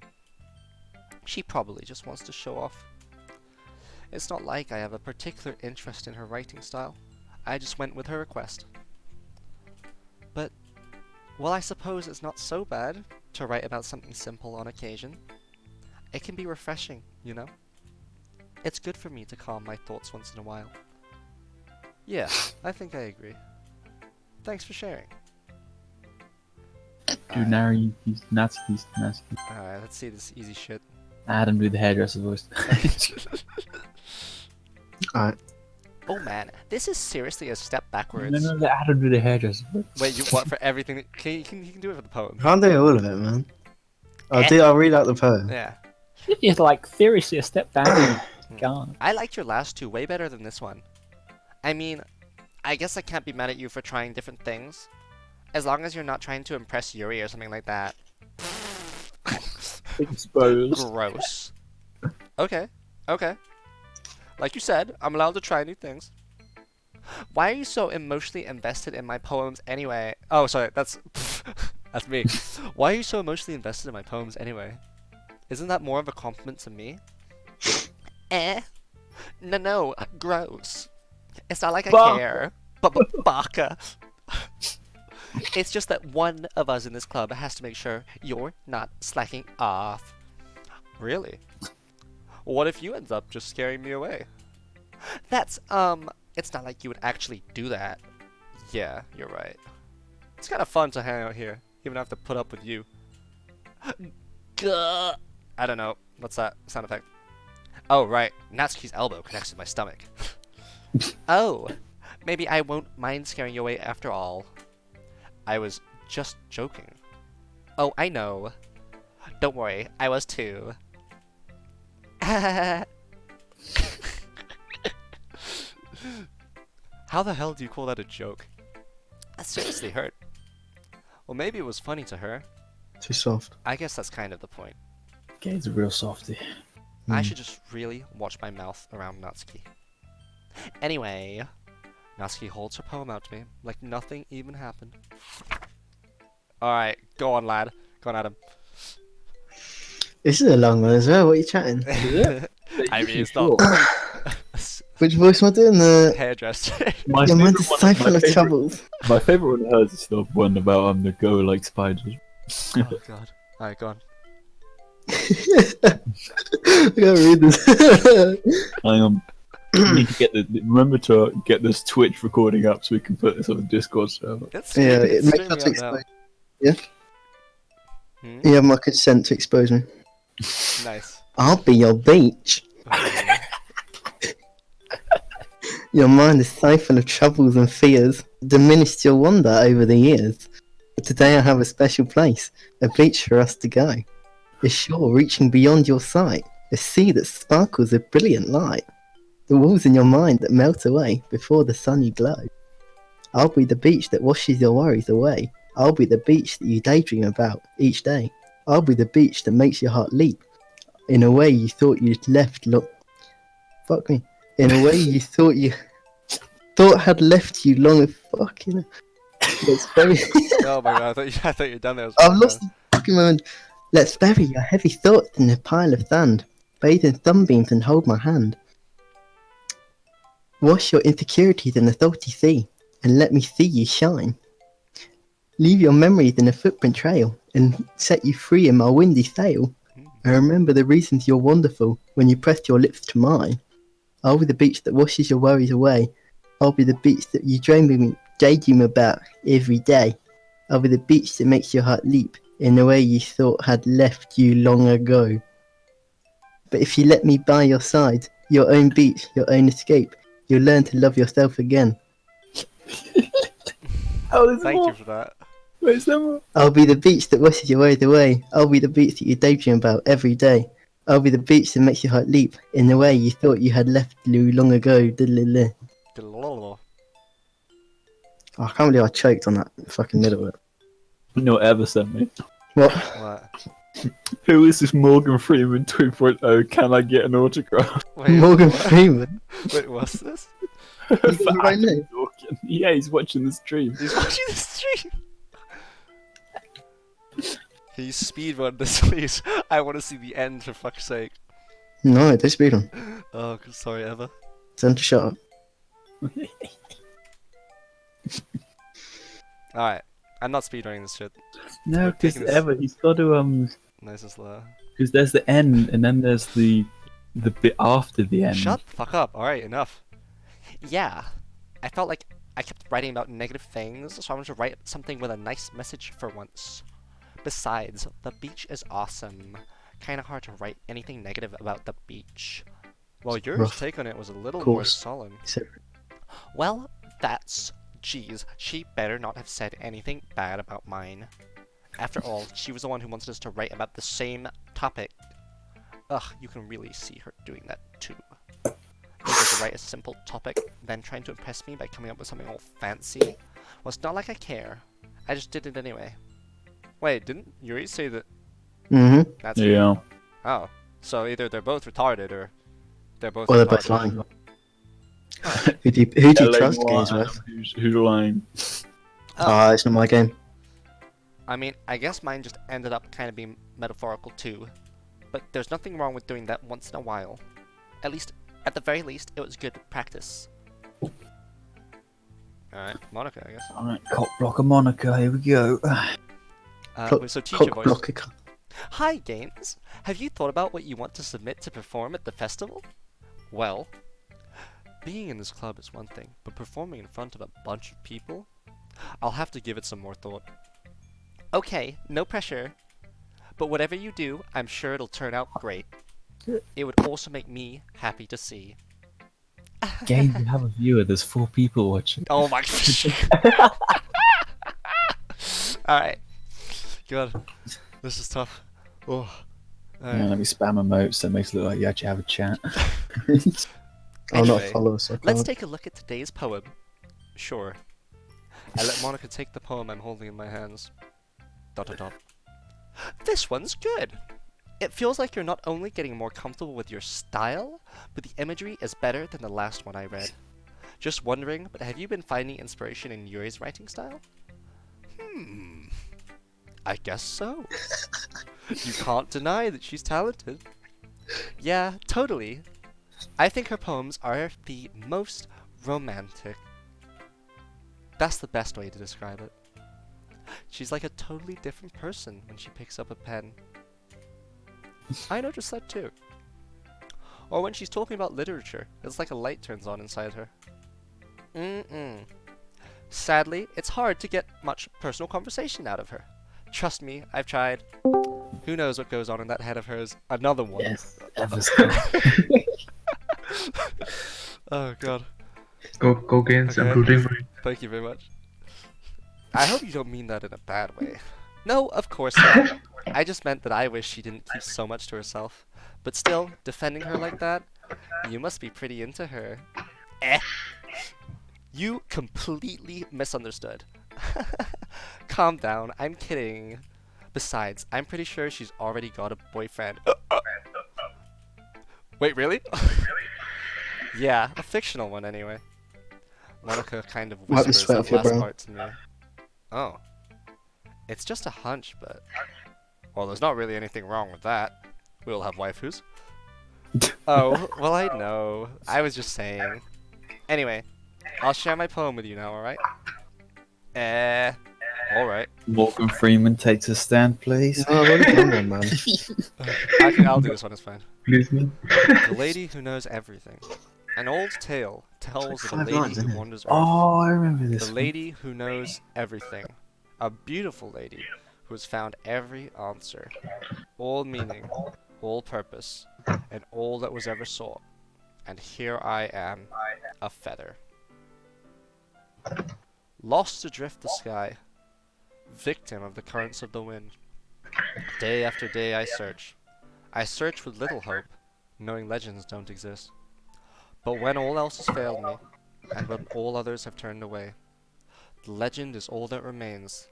She probably just wants to show off. It's not like I have a particular interest in her writing style. I just went with her request. But, well, I suppose it's not so bad to write about something simple on occasion. It can be refreshing, you know? It's good for me to calm my thoughts once in a while. Yeah, I think I agree. Thanks for sharing. Do Naruyuki's, Natsuki's. Alright, let's see this easy shit. Adam do the hairdresser voice. Alright. Oh man, this is seriously a step backwards. No, let Adam do the hairdresser voice. Wait, you what for everything? You can do it for the poem. Can't do all of it, man. I'll read out the poem. Yeah. It's like seriously a step down. God. I liked your last two way better than this one. I mean, I guess I can't be mad at you for trying different things. As long as you're not trying to impress Yuri or something like that. Exposed. Gross. Okay. Like you said, I'm allowed to try new things. Why are you so emotionally invested in my poems anyway? Oh, sorry, that's that's me. Why are you so emotionally invested in my poems anyway? Isn't that more of a compliment to me? No, gross. It's not like I Baka. care. But baka. It's just that one of us in this club has to make sure you're not slacking off. Really? What if you end up just scaring me away? That's, it's not like you would actually do that. Yeah, you're right. It's kind of fun to hang out here, even have to put up with you. Gah. I don't know. What's that sound effect? Oh, right. Natsuki's elbow connects to my stomach. Oh, maybe I won't mind scaring you away after all. I was just joking. Oh, I know. Don't worry, I was too. How the hell do you call that a joke? That seriously hurt. Well, maybe it was funny to her. Too soft. I guess that's kind of the point. Gabe's a real softie. I should just really watch my mouth around Natsuki. Anyway, Natsuki holds her poem out to me like nothing even happened. Alright, go on, lad. Go on, Adam. This is a long one as well. What are you chatting? I mean, it's not Which voice am I doing? The hairdresser. My your mind favourite is one- so full my of favourite- troubles. My favourite one of hers is the one about the go like spiders. Oh god. Alright, go on. I gotta read this. I need to get remember to get this Twitch recording up so we can put this on the Discord server. It's Yeah, it's it makes streaming us up now. expose. Hmm? You have my consent to expose me. Nice. I'll be your beach. Your mind is so full of troubles and fears, diminished your wonder over the years. But today I have a special place, a beach for us to go. A shore reaching beyond your sight, a sea that sparkles with brilliant light. The walls in your mind that melt away before the sunny glow. I'll be the beach that washes your worries away. I'll be the beach that you daydream about each day. I'll be the beach that makes your heart leap. In a way you thought you'd left Fuck me. In a way you thought had left you long ago. Fucking. Let's bury. Oh my god, I thought you were done there. I've lost the fucking moment. Let's bury your heavy thoughts in a pile of sand. Bathe in sunbeams and hold my hand. Wash your insecurities in the salty sea, and let me see you shine. Leave your memories in a footprint trail, and set you free in my windy sail. I remember the reasons you're wonderful when you pressed your lips to mine. I'll be the beach that washes your worries away. I'll be the beach that you daydream about every day. I'll be the beach that makes your heart leap in a way you thought had left you long ago. But if you let me by your side, your own beach, your own escape, you'll learn to love yourself again. Oh, there's Thank more. you for that. Wait, is there more? I'll be the beach that washes your worries away. I'll be the beach that you daydream about every day. I'll be the beach that makes your heart leap in the way you thought you had left you long ago. Diddle-diddle. Diddle-diddle. Oh, I can't believe I choked on that fucking middle bit. No, ever sent me. What? What? Who is this Morgan Freeman 2.0? Can I get an autograph? Wait, Morgan what? Freeman? Wait, what's this? You got the right name? Yeah, he's watching the stream. He's watching the stream. Can you speedrun this, please? I want to see the end, for fuck's sake. No, don't speed on. Oh, sorry, Eva. Tell him to shut up. Alright, I'm not speedrunning this shit. No, because Taking this- ever he's got to Nice and slow. because there's the end and then there's the bit after the end. Shut the fuck up. Alright, enough. Yeah, I felt like I kept writing about negative things, so I wanted to write something with a nice message for once. Besides, the beach is awesome. Kinda hard to write anything negative about the beach. Well, your rough. take on it was a little more Course. solemn. So, Well, that's... Geez, she better not have said anything bad about mine. After all, she was the one who wanted us to write about the same topic. Ugh, you can really see her doing that too. Eager to write a simple topic, then trying to impress me by coming up with something all fancy. Well, it's not like I care. I just did it anyway. Wait, didn't Yuri say that mm-hmm. that's Yeah. Oh, so either they're both retarded or they're both Or they're retarded. both lying. Who do you trust, games with? Who's lying? Ah, it's not my game. I mean, I guess mine just ended up kind of being metaphorical too. But there's nothing wrong with doing that once in a while. At the very least, it was good practice. Alright, Monica, I guess. Alright, cop blocker Monica, here we go. Wait, so teacher voice. Blocker. Hi, Gaines. Have you thought about what you want to submit to perform at the festival? Well, being in this club is one thing, but performing in front of a bunch of people? I'll have to give it some more thought. Okay, no pressure. But whatever you do, I'm sure it'll turn out great. It would also make me happy to see. Game, you have a viewer, there's 4 people watching. Oh my gosh. Alright. God, this is tough. Oh. Yeah, let me spam emotes, that makes it look like you actually have a chat. I'll not Anyway, follow, so I let's can't. take a look at today's poem. Sure. I let Monica take the poem I'm holding in my hands. ... This one's good! It feels like you're not only getting more comfortable with your style, but the imagery is better than the last one I read. Just wondering, but have you been finding inspiration in Yuri's writing style? I guess so. You can't deny that she's talented. Yeah, totally. I think her poems are the most romantic. That's the best way to describe it. She's like a totally different person when she picks up a pen. I noticed that too. Or when she's talking about literature, it's like a light turns on inside her. Sadly, it's hard to get much personal conversation out of her. Trust me, I've tried. Who knows what goes on in that head of hers? Another one. Yes, ever so. Oh god. Go Gaines, I'm Okay. rooting for you. Thank you very much. I hope you don't mean that in a bad way. No, of course not. I just meant that I wish she didn't keep so much to herself. But still, defending her like that, you must be pretty into her. You completely misunderstood. Calm down, I'm kidding. Besides, I'm pretty sure she's already got a boyfriend. Wait, really? Yeah, a fictional one anyway. Monica kind of Wipe the whispers sweat that off your last brow. part to me. Oh. It's just a hunch, but... Well, there's not really anything wrong with that. We all have waifus. Oh, well I know. I was just saying. Anyway, I'll share my poem with you now, alright? Alright. Morgan Freeman takes a stand, please. No, I've already done one, man. I'll do this one, it's fine. Please, me. The lady who knows everything. An old tale tells of a 5 lady lines, who isn't it? wanders Earth. Oh, I remember this. The one. lady who knows everything. A beautiful lady who has found every answer, all meaning, all purpose, and all that was ever sought. And here I am, a feather. Lost adrift the sky, victim of the currents of the wind. Day after day I search. I search with little hope, knowing legends don't exist. But when all else has failed me, and when all others have turned away, the legend is all that remains,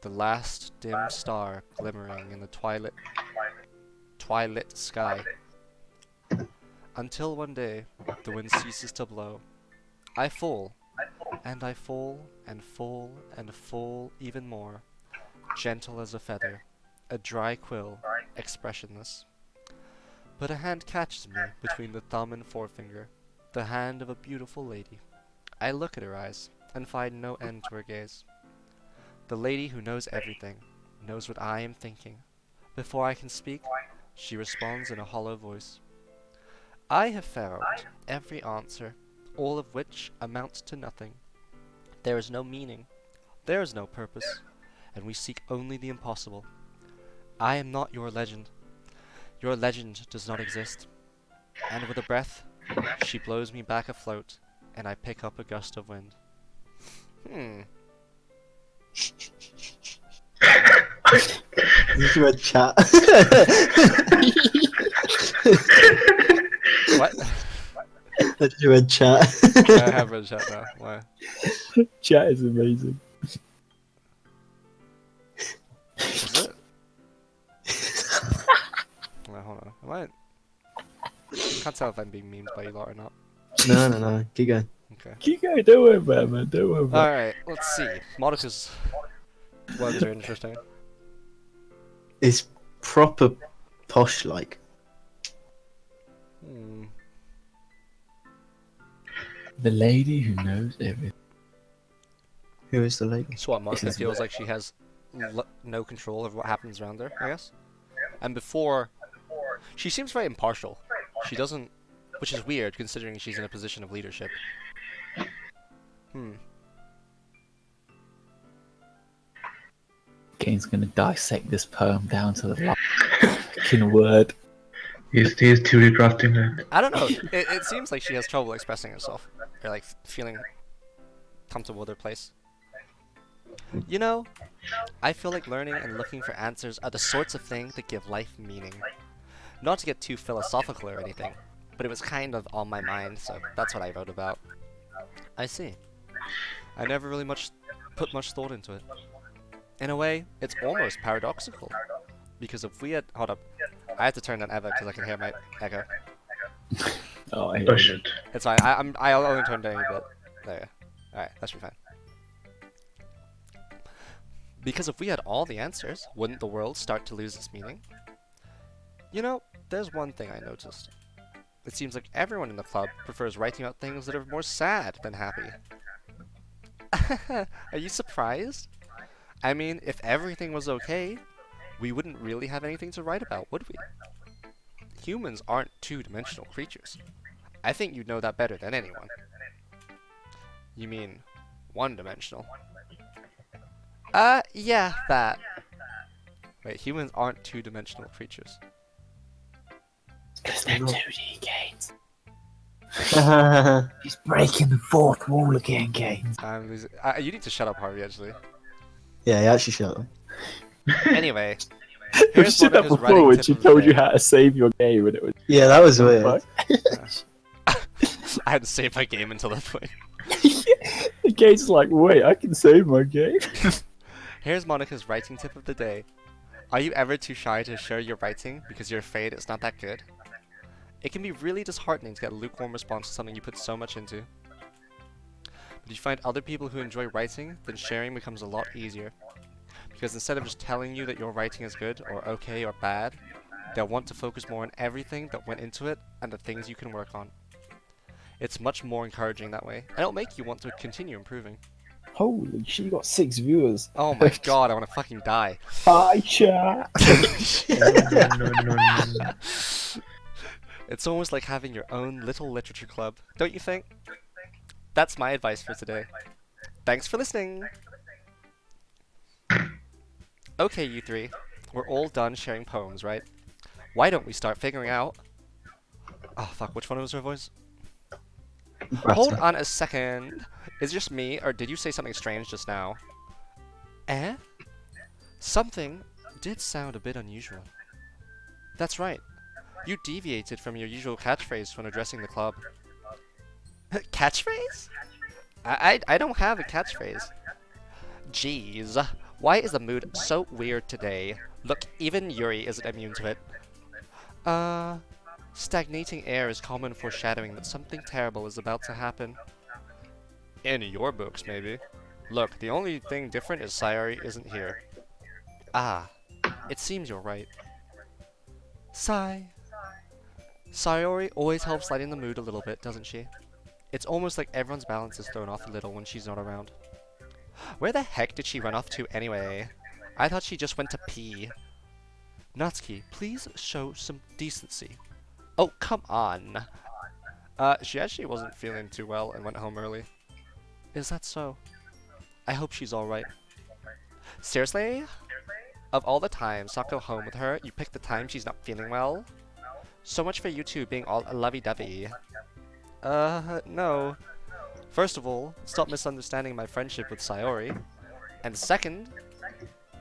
the last dim star glimmering in the twilit sky. Until one day, the wind ceases to blow. I fall, and I fall, and fall, and fall even more, gentle as a feather, a dry quill, expressionless. But a hand catches me between the thumb and forefinger, the hand of a beautiful lady. I look at her eyes, and find no end to her gaze. The lady who knows everything, knows what I am thinking. Before I can speak, she responds in a hollow voice. I have found every answer, all of which amounts to nothing. There is no meaning, there is no purpose, and we seek only the impossible. I am not your legend. Your legend does not exist. And with a breath, she blows me back afloat, and I pick up a gust of wind. Did you read chat? What? Did you read chat? I have read chat now. Why? Chat is amazing. Is it? Wait, hold on. Am I can't tell if I'm being memed by you lot or not. No. Keep going. Okay. Keep going, don't worry about it, man. Don't worry about it. Alright, let's see. Monica's words are interesting. It's proper posh, like. The lady who knows everything. Who is the lady? So what, Monica This is feels like she has no control over what happens around her, I guess? And before... She seems very impartial. She doesn't... Which is weird, considering she's in a position of leadership. Kane's gonna dissect this poem down to the last fucking word. He's theory crafting it. I don't know. It seems like she has trouble expressing herself. Or like feeling comfortable with her place. You know, I feel like learning and looking for answers are the sorts of thing that give life meaning. Not to get too philosophical or anything, but it was kind of on my mind, so that's what I wrote about. I see. I never really put much thought into it. In a way, it's almost paradoxical. Because if we had... Hold up. I had to turn down Ever because I can hear my echo. Oh, I Oh hear you. shit. It's fine. I'll only turn down a bit. There you go. Alright, that should be fine. Because if we had all the answers, wouldn't the world start to lose its meaning? You know, there's one thing I noticed. It seems like everyone in the club prefers writing about things that are more sad than happy. Are you surprised? I mean, if everything was okay, we wouldn't really have anything to write about, would we? Humans aren't two-dimensional creatures. I think you'd know that better than anyone. You mean one-dimensional? Yeah, that. Wait, humans aren't two-dimensional creatures. Because they're 2D games. yeah, He's breaking the fourth wall again, Gaines. I'm losing. You need to shut up, Harvey, actually. you actually shut up. Anyway, I've here's seen that Monica's before when writing she tip of the told you day. how to save your game and it was... Yeah, that was weird. I had to save my game until that point. The Gaines is like, wait, I can save my game? Here's Monica's writing tip of the day. Are you ever too shy to share your writing because you're afraid it's not that good? It can be really disheartening to get a lukewarm response to something you put so much into. But if you find other people who enjoy writing, then sharing becomes a lot easier. Because instead of just telling you that your writing is good, or okay, or bad, they'll want to focus more on everything that went into it and the things you can work on. It's much more encouraging that way, and it'll make you want to continue improving. Holy shit, you got 6 viewers. Oh my god, I want to fucking die. Hi, chat. No. It's almost like having your own little literature club, don't you think? That's my advice for today. Thanks for listening! Okay, you three. We're all done sharing poems, right? Why don't we start figuring out... Oh fuck, which one was her voice? Hold on a second. Is it just me, or did you say something strange just now? Eh? Something did sound a bit unusual. That's right. You deviated from your usual catchphrase when addressing the club. Catchphrase? I don't have a catchphrase. Jeez, why is the mood so weird today? Look, even Yuri isn't immune to it. Stagnating air is common foreshadowing that something terrible is about to happen. In your books, maybe. Look, the only thing different is Sayori isn't here. Ah, it seems you're right. Sayori always helps lighten the mood a little bit, doesn't she? It's almost like everyone's balance is thrown off a little when she's not around. Where the heck did she run off to anyway? I thought she just went to pee. Natsuki, please show some decency. Oh, come on. She actually wasn't feeling too well and went home early. Is that so? I hope she's alright. Seriously? Of all the times not go home with her, you picked the time she's not feeling well? So much for you two being all lovey-dovey. No. First of all, stop misunderstanding my friendship with Sayori. And second,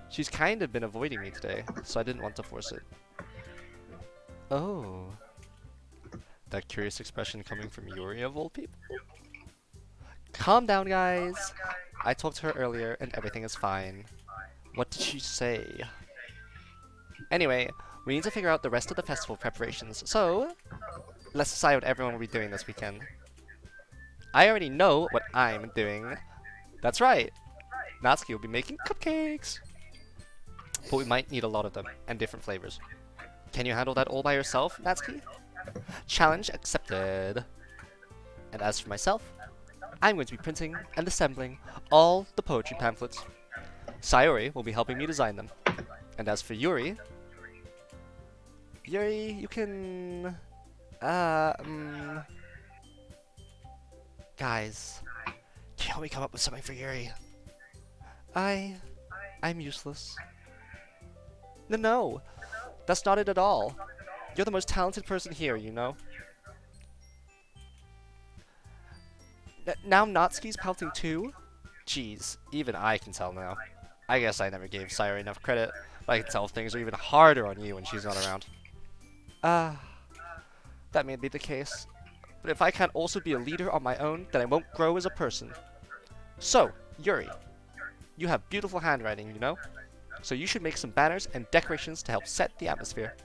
she's kind of been avoiding me today, so I didn't want to force it. Oh. That curious expression coming from Yuri of all people? Calm down, guys. I talked to her earlier and everything is fine. What did she say? Anyway, we need to figure out the rest of the festival preparations, so let's decide what everyone will be doing this weekend. I already know what I'm doing. That's right. Natsuki will be making cupcakes. But we might need a lot of them, and different flavors. Can you handle that all by yourself, Natsuki? Challenge accepted. And as for myself, I'm going to be printing and assembling all the poetry pamphlets. Sayori will be helping me design them. And as for Yuri, you can... Guys, can you help me come up with something for Yuri? I'm useless. No, that's not it at all. You're the most talented person here, you know? Now Natsuki's pouting too? Jeez, even I can tell now. I guess I never gave Sayori enough credit, but I can tell things are even harder on you when she's not around. that may be the case. But if I can't also be a leader on my own, then I won't grow as a person. So, Yuri, you have beautiful handwriting, you know? So you should make some banners and decorations to help set the atmosphere.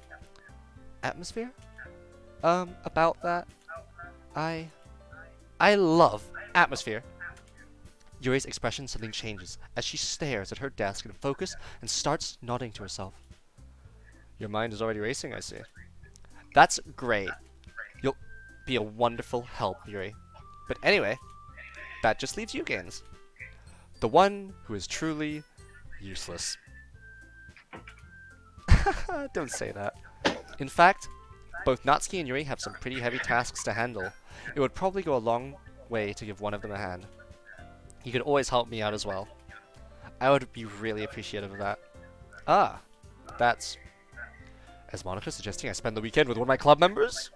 Atmosphere? About that, I love atmosphere. Yuri's expression suddenly changes as she stares at her desk in focus and starts nodding to herself. Your mind is already racing, I see. That's great. You'll be a wonderful help, Yuri. But anyway, that just leaves you, Gaines. The one who is truly useless. Don't say that. In fact, both Natsuki and Yuri have some pretty heavy tasks to handle. It would probably go a long way to give one of them a hand. He could always help me out as well. I would be really appreciative of that. Ah, that's... Is Monica suggesting I spend the weekend with one of my club members?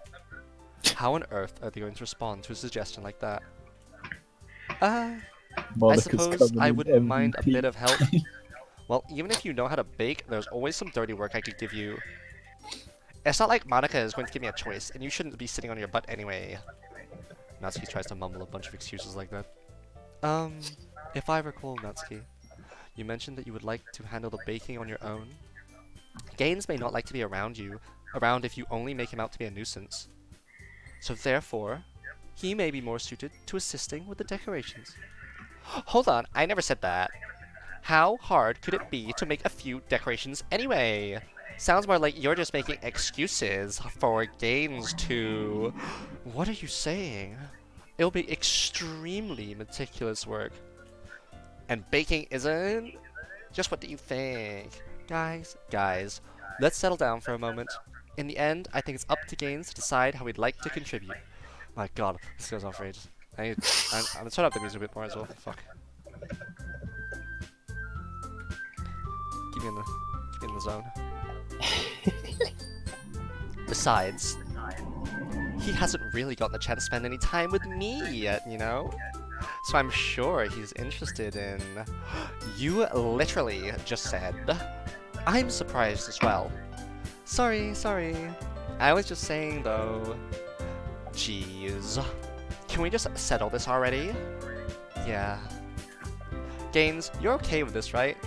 How on earth are they going to respond to a suggestion like that? I suppose I wouldn't mind a bit of help. Well, even if you know how to bake, there's always some dirty work I could give you. It's not like Monica is going to give me a choice, and you shouldn't be sitting on your butt anyway. Natsuki tries to mumble a bunch of excuses like that. If I recall, Natsuki, you mentioned that you would like to handle the baking on your own. Gaines may not like to be around if you only make him out to be a nuisance. So therefore, he may be more suited to assisting with the decorations. Hold on, I never said that. How hard could it be to make a few decorations anyway? Sounds more like you're just making excuses for Gaines to... What are you saying? It'll be extremely meticulous work. And baking isn't? Just what do you think? Guys, let's settle down for a moment. In the end, I think it's up to Gaines to decide how he'd like to contribute. My god, this goes on for ages. I'm gonna turn up the music a bit more as well. Fuck. Keep me in the zone. Besides, he hasn't really gotten the chance to spend any time with me yet, you know? So I'm sure he's interested in... You literally just said... I'm surprised as well. Sorry. I was just saying though... Jeez. Can we just settle this already? Yeah. Gaines, you're okay with this, right?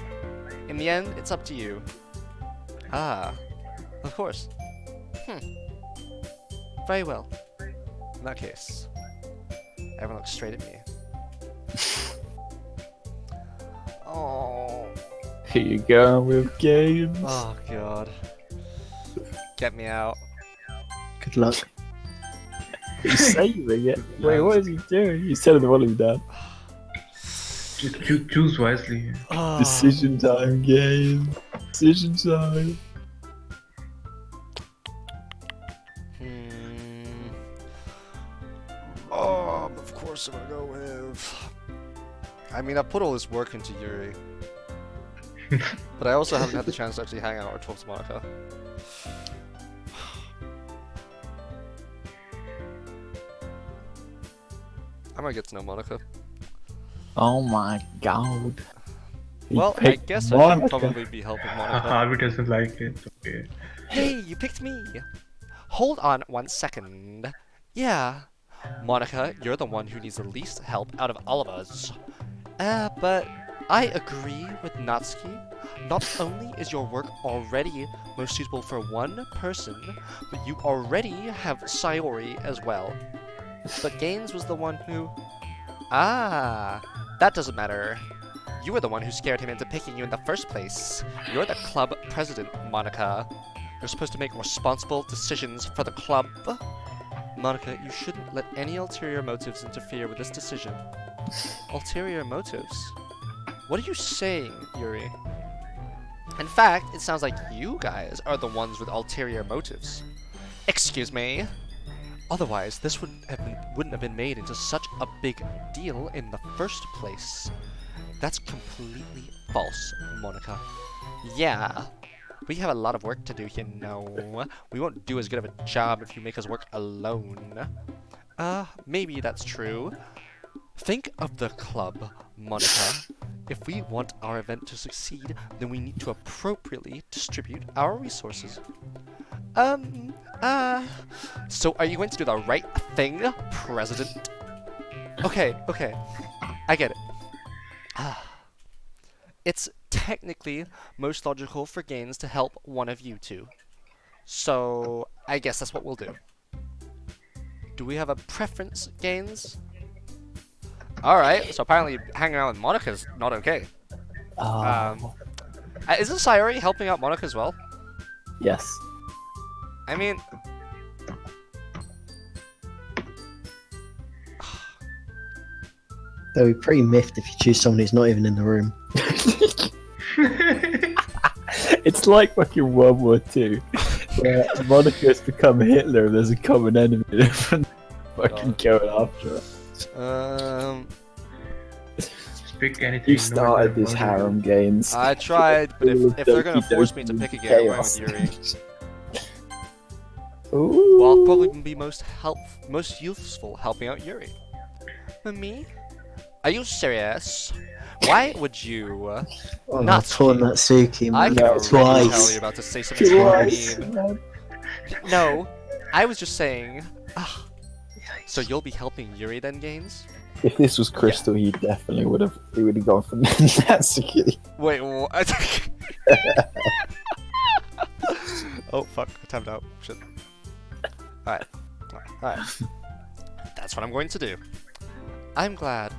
In the end, it's up to you. Ah. Of course. Very well. In that case, everyone looks straight at me. Oh. Here you go with games. Oh god. Get me out. Good luck. He's saving it. Wait, what is he doing? He's telling the volume down. Choose wisely. Decision time, game. Decision time. Of course I'm gonna go with... I mean, I put all this work into Yuri. But I also haven't had the chance to actually hang out or talk to Monica. I might get to know Monica. Oh my god. He Well, I picked guess I should Monica. probably be helping Monica. Harvey doesn't like it. Okay. Hey, you picked me! Hold on 1 second. Yeah. Monica, you're the one who needs the least help out of all of us. But I agree with Natsuki. Not only is your work already most suitable for one person, but you already have Sayori as well. But Gaines was the one who... Ah, that doesn't matter. You were the one who scared him into picking you in the first place. You're the club president, Monica. You're supposed to make responsible decisions for the club. Monica, you shouldn't let any ulterior motives interfere with this decision. Ulterior motives? What are you saying, Yuri? In fact, it sounds like you guys are the ones with ulterior motives. Excuse me? Otherwise, this wouldn't have been made into such a big deal in the first place. That's completely false, Monica. Yeah. We have a lot of work to do, you know. We won't do as good of a job if you make us work alone. Maybe that's true. Think of the club, Monica. If we want our event to succeed, then we need to appropriately distribute our resources. So are you going to do the right thing, President? Okay, okay. I get it. It's technically most logical for Gaines to help one of you two. So I guess that's what we'll do. Do we have a preference, Gaines? Alright, so apparently hanging out with Monica's not okay. Isn't Sayori helping out Monica as well? Yes. I mean... They'll be pretty miffed if you choose someone who's not even in the room. It's like fucking World War II, where Monica has become Hitler and there's a common enemy and everyone fucking going after her. Pick anything. You started this harem, Gaines. I tried, but if they're gonna force me to pick again, I'm going with Yuri. Ooh. Well, I'll probably be most useful helping out Yuri. But me? Are you serious? Why would you? Oh, Not poor Natsuki, I man. can already tell Twice. you're about to say something Twice. mean. No, I was just saying. So you'll be helping Yuri then, Gaines? If this was Crystal, he definitely would have. He would have gone for Natsuki. Wait, what? Oh fuck! I timed out. Shit. Alright. Alright. That's what I'm going to do. I'm glad.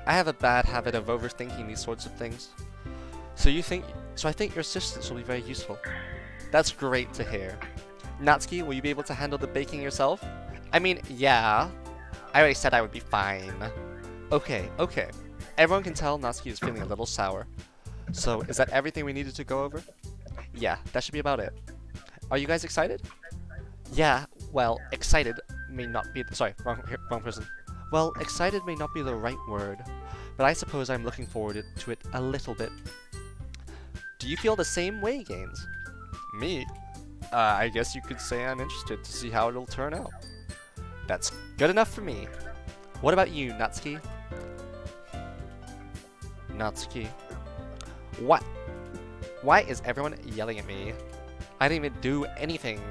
I have a bad habit of overthinking these sorts of things. So I think your assistance will be very useful. That's great to hear. Natsuki, will you be able to handle the baking yourself? I mean, yeah. I already said I would be fine. Okay, okay. Everyone can tell Natsuki is feeling a little sour. So, is that everything we needed to go over? Yeah, that should be about it. Are you guys excited? Yeah, well, excited may not be sorry, wrong person. Well, excited may not be the right word, but I suppose I'm looking forward to it a little bit. Do you feel the same way, Gaines? Me? I guess you could say I'm interested to see how it'll turn out. That's good enough for me. What about you, Natsuki? Natsuki. What? Why is everyone yelling at me? I didn't even do anything.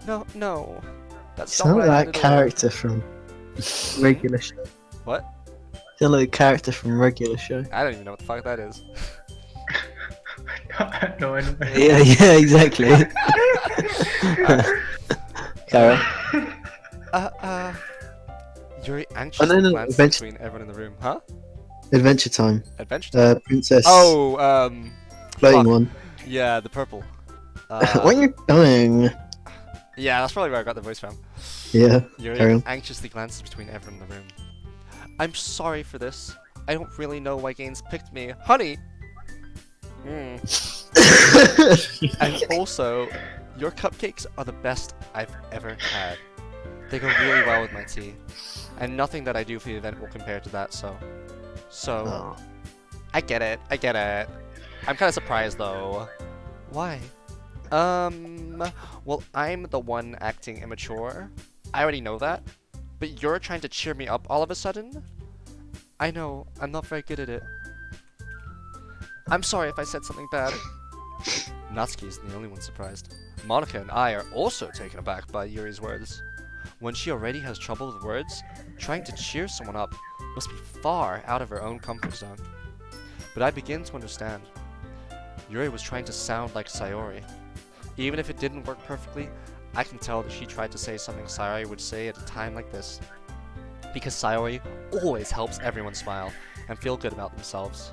No. That's not Sound what I like did that at all. character from regular show. What? Sound like a character from regular show. I don't even know what the fuck that is. No, I know. Yeah, exactly. Carol. Yuri anxiously no, glances Adventure- between everyone in the room. Huh? Adventure Time. Adventure time? Princess. Oh, floating fuck. one. Yeah, the purple. What are you doing? Yeah, that's probably where I got the voice from. Yeah. Carry Yuri on. anxiously glances between everyone in the room. I'm sorry for this. I don't really know why Gaines picked me. Honey! And also, your cupcakes are the best I've ever had. They go really well with my tea. And nothing that I do for the event will compare to that, so... Oh. I get it. I'm kind of surprised, though. Why? Well, I'm the one acting immature. I already know that. But you're trying to cheer me up all of a sudden? I know, I'm not very good at it. I'm sorry if I said something bad. Natsuki isn't the only one surprised. Monica and I are also taken aback by Yuri's words. When she already has trouble with words, trying to cheer someone up must be far out of her own comfort zone. But I begin to understand. Yuri was trying to sound like Sayori. Even if it didn't work perfectly, I can tell that she tried to say something Sayori would say at a time like this. Because Sayori always helps everyone smile and feel good about themselves.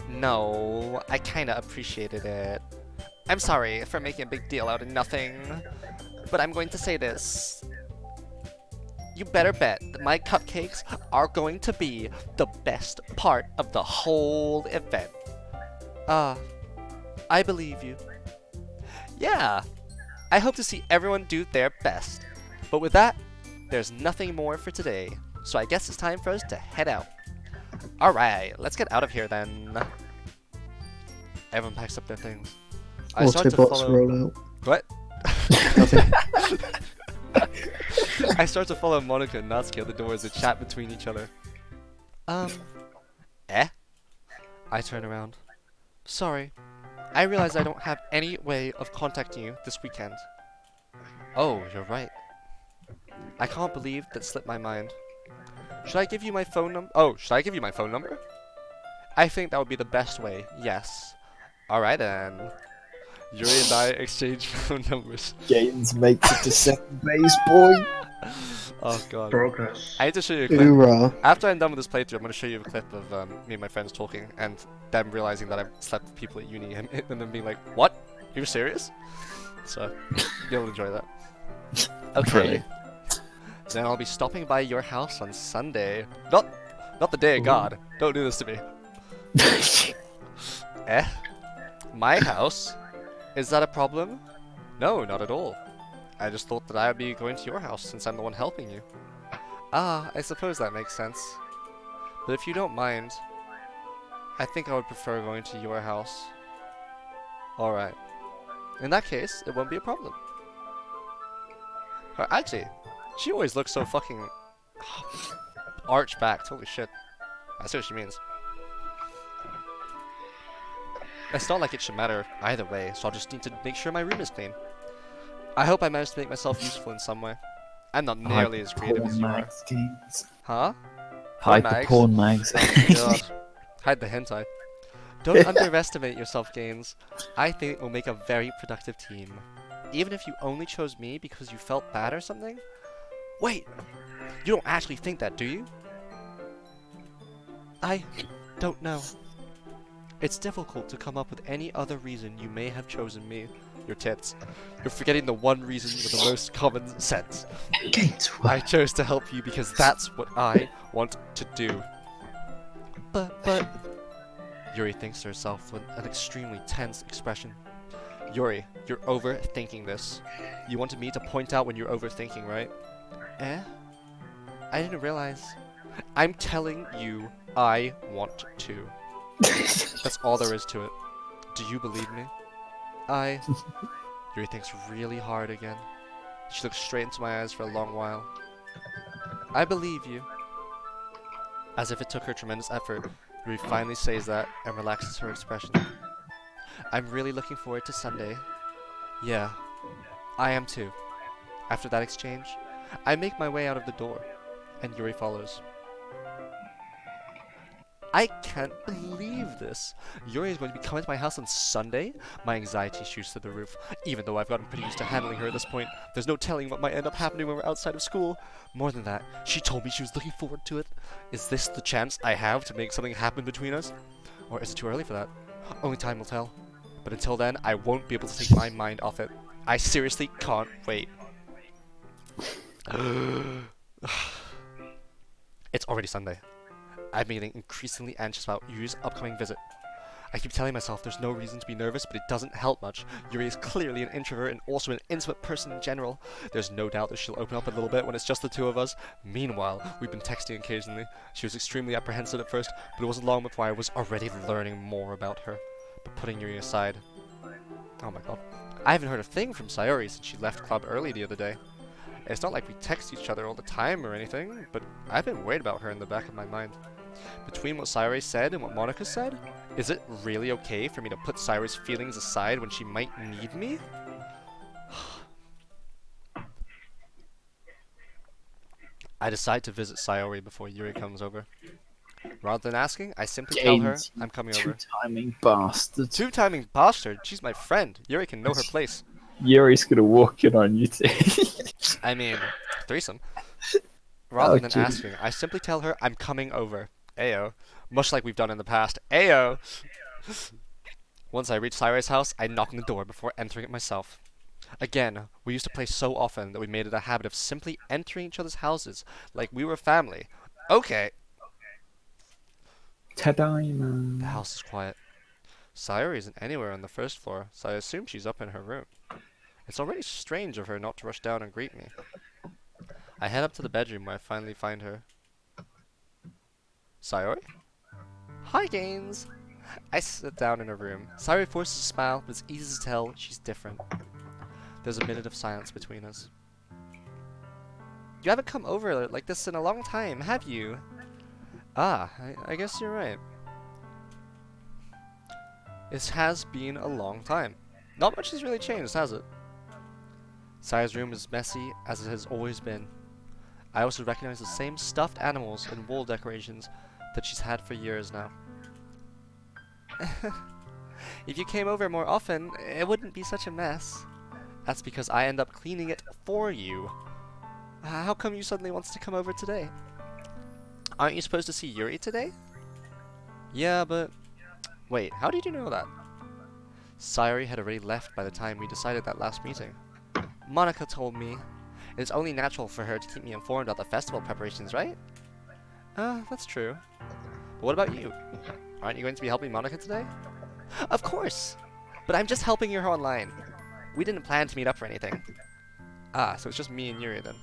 No, I kinda appreciated it. I'm sorry for making a big deal out of nothing, but I'm going to say this. You better bet that my cupcakes are going to be the best part of the whole event. I believe you. Yeah, I hope to see everyone do their best. But with that, there's nothing more for today, so I guess it's time for us to head out. Alright, let's get out of here then. Everyone packs up their things. I start to Autobots follow... roll out. What? I start to follow Monica and Natsuki at the door as they chat between each other. I turn around. Sorry. I realize I don't have any way of contacting you this weekend. Oh, you're right. I can't believe that slipped my mind. Should I give you my phone number? Oh, should I give you my phone number? I think that would be the best way, yes. Alright then. Yuri and I exchange phone numbers. Gaines makes it to second base, boy. Oh god. Progress. I need to show you a clip. Hoorah. After I'm done with this playthrough, I'm going to show you a clip of me and my friends talking and them realizing that I've slept with people at uni and them being like, what? You're serious? So, you'll enjoy that. Okay. Brilliant. Then I'll be stopping by your house on Sunday. Not the day of God. Don't do this to me. Eh? My house? Is that a problem? No, not at all. I just thought that I would be going to your house since I'm the one helping you. Ah, I suppose that makes sense. But if you don't mind, I think I would prefer going to your house. Alright. In that case, it won't be a problem. Actually, she always looks so fucking arched back. Holy shit. I see what she means. It's not like it should matter either way, so I'll just need to make sure my room is clean. I hope I managed to make myself useful in some way. I'm not nearly as creative as you are. Huh? Hide mags? the porn mags. God. Hide the hentai. Don't underestimate yourself, Gaines. I think we'll make a very productive team. Even if you only chose me because you felt bad or something? Wait! You don't actually think that, do you? I don't know. It's difficult to come up with any other reason you may have chosen me. Your tits. You're forgetting the one reason with the most common sense. Gaines, I chose to help you because that's what I want to do. But... Yuri thinks to herself with an extremely tense expression. Yuri, you're overthinking this. You wanted me to point out when you're overthinking, right? Eh? I didn't realize. I'm telling you, I want to. That's all there is to it. Do you believe me? Yuri thinks really hard again. She looks straight into my eyes for a long while. I believe you. As if it took her tremendous effort, Yuri finally says that and relaxes her expression. I'm really looking forward to Sunday. Yeah, I am too. After that exchange, I make my way out of the door, and Yuri follows. I can't believe this. Yuri is going to be coming to my house on Sunday? My anxiety shoots through the roof. Even though I've gotten pretty used to handling her at this point, there's no telling what might end up happening when we're outside of school. More than that, she told me she was looking forward to it. Is this the chance I have to make something happen between us? Or is it too early for that? Only time will tell. But until then, I won't be able to take my mind off it. I seriously can't wait. It's already Sunday. I'm getting increasingly anxious about Yuri's upcoming visit. I keep telling myself there's no reason to be nervous, but it doesn't help much. Yuri is clearly an introvert and also an intimate person in general. There's no doubt that she'll open up a little bit when it's just the two of us. Meanwhile, we've been texting occasionally. She was extremely apprehensive at first, but it wasn't long before I was already learning more about her. But putting Yuri aside... Oh my god. I haven't heard a thing from Sayori since she left club early the other day. It's not like we text each other all the time or anything, but I've been worried about her in the back of my mind. Between what Sayori said and what Monica said, is it really okay for me to put Sayori's feelings aside when she might need me? I decide to visit Sayori before Yuri comes over. Rather than asking, I simply tell her I'm coming over. Two-timing bastard. Two-timing bastard? She's my friend. Yuri can know her place. Yuri's gonna walk in on you too. I mean, threesome. Rather than geez. asking, I simply tell her I'm coming over. Ayo. Much like we've done in the past. Ayo! Once I reach Sayori's house, I knock on the door before entering it myself. Again, we used to play so often that we made it a habit of simply entering each other's houses like we were family. Okay. Tadaima. The house is quiet. Sayori isn't anywhere on the first floor, so I assume she's up in her room. It's already strange of her not to rush down and greet me. I head up to the bedroom where I finally find her. Sayori? Hi, Gaines! I sit down in her room. Sayori forces a smile, but it's easy to tell she's different. There's a minute of silence between us. You haven't come over like this in a long time, have you? Ah, I guess you're right. It has been a long time. Not much has really changed, has it? Saya's room is messy as it has always been. I also recognize the same stuffed animals and wool decorations that she's had for years now. If you came over more often, it wouldn't be such a mess. That's because I end up cleaning it for you. How come you suddenly wants to come over today? Aren't you supposed to see Yuri today? Yeah, but... Wait, how did you know that? Sayori had already left by the time we decided that last meeting. Monica told me. It's only natural for her to keep me informed about the festival preparations, right? That's true. But what about you? Aren't you going to be helping Monica today? Of course! But I'm just helping her online. We didn't plan to meet up or anything. Ah, so it's just me and Yuri then.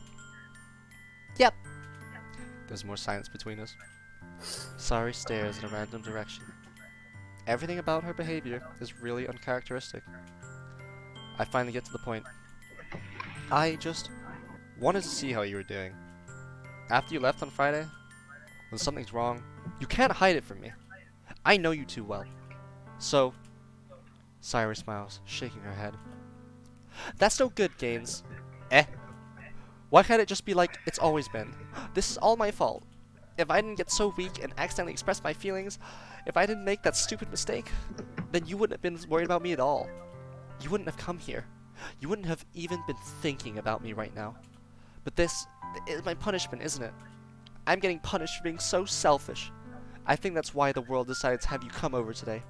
Yep. There's more silence between us. Sayori stares in a random direction. Everything about her behavior is really uncharacteristic. I finally get to the point. I just wanted to see how you were doing. After you left on Friday, when something's wrong, you can't hide it from me. I know you too well. So, Sayori smiles, shaking her head. That's no good, Gaines. Why can't it just be like it's always been? This is all my fault. If I didn't get so weak and accidentally express my feelings, if I didn't make that stupid mistake, then you wouldn't have been worried about me at all. You wouldn't have come here. You wouldn't have even been thinking about me right now. But this is my punishment, isn't it? I'm getting punished for being so selfish. I think that's why the world decided to have you come over today.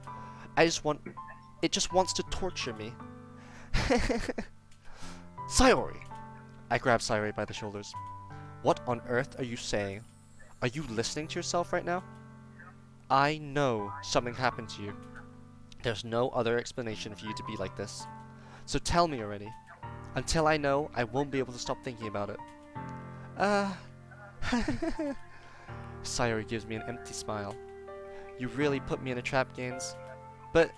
It just wants to torture me. Sayori! I grab Sayori by the shoulders. What on earth are you saying? Are you listening to yourself right now? I know something happened to you. There's no other explanation for you to be like this. So tell me already. Until I know, I won't be able to stop thinking about it. Sayori gives me an empty smile. You really put me in a trap, Gaines. But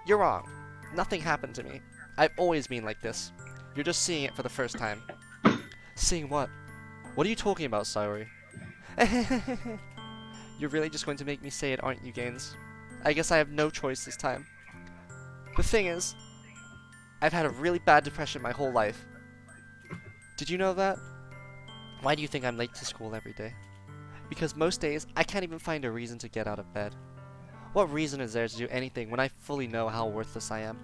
you're wrong. Nothing happened to me. I've always been like this. You're just seeing it for the first time. Seeing what? What are you talking about, Sayori? You're really just going to make me say it, aren't you, Gaines? I guess I have no choice this time. The thing is, I've had a really bad depression my whole life. Did you know that? Why do you think I'm late to school every day? Because most days, I can't even find a reason to get out of bed. What reason is there to do anything when I fully know how worthless I am?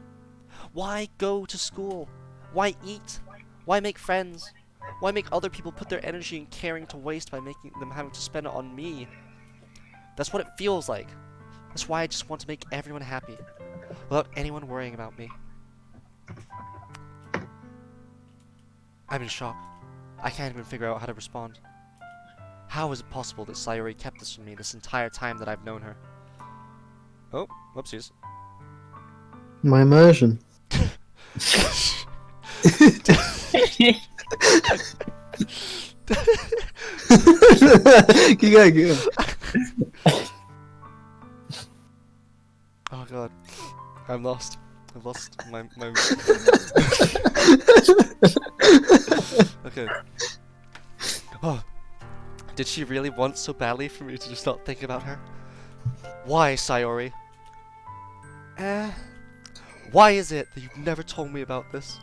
Why go to school? Why eat? Why make friends? Why make other people put their energy and caring to waste by making them having to spend it on me? That's what it feels like. That's why I just want to make everyone happy, without anyone worrying about me. I'm in shock. I can't even figure out how to respond. How is it possible that Sayori kept this from me this entire time that I've known her? Oh, whoopsies. My immersion. Keep going, keep going. Oh god. I'm lost. I've lost my Okay. Oh. Did she really want so badly for me to just not think about her? Why, Sayori? Why is it that you've never told me about this?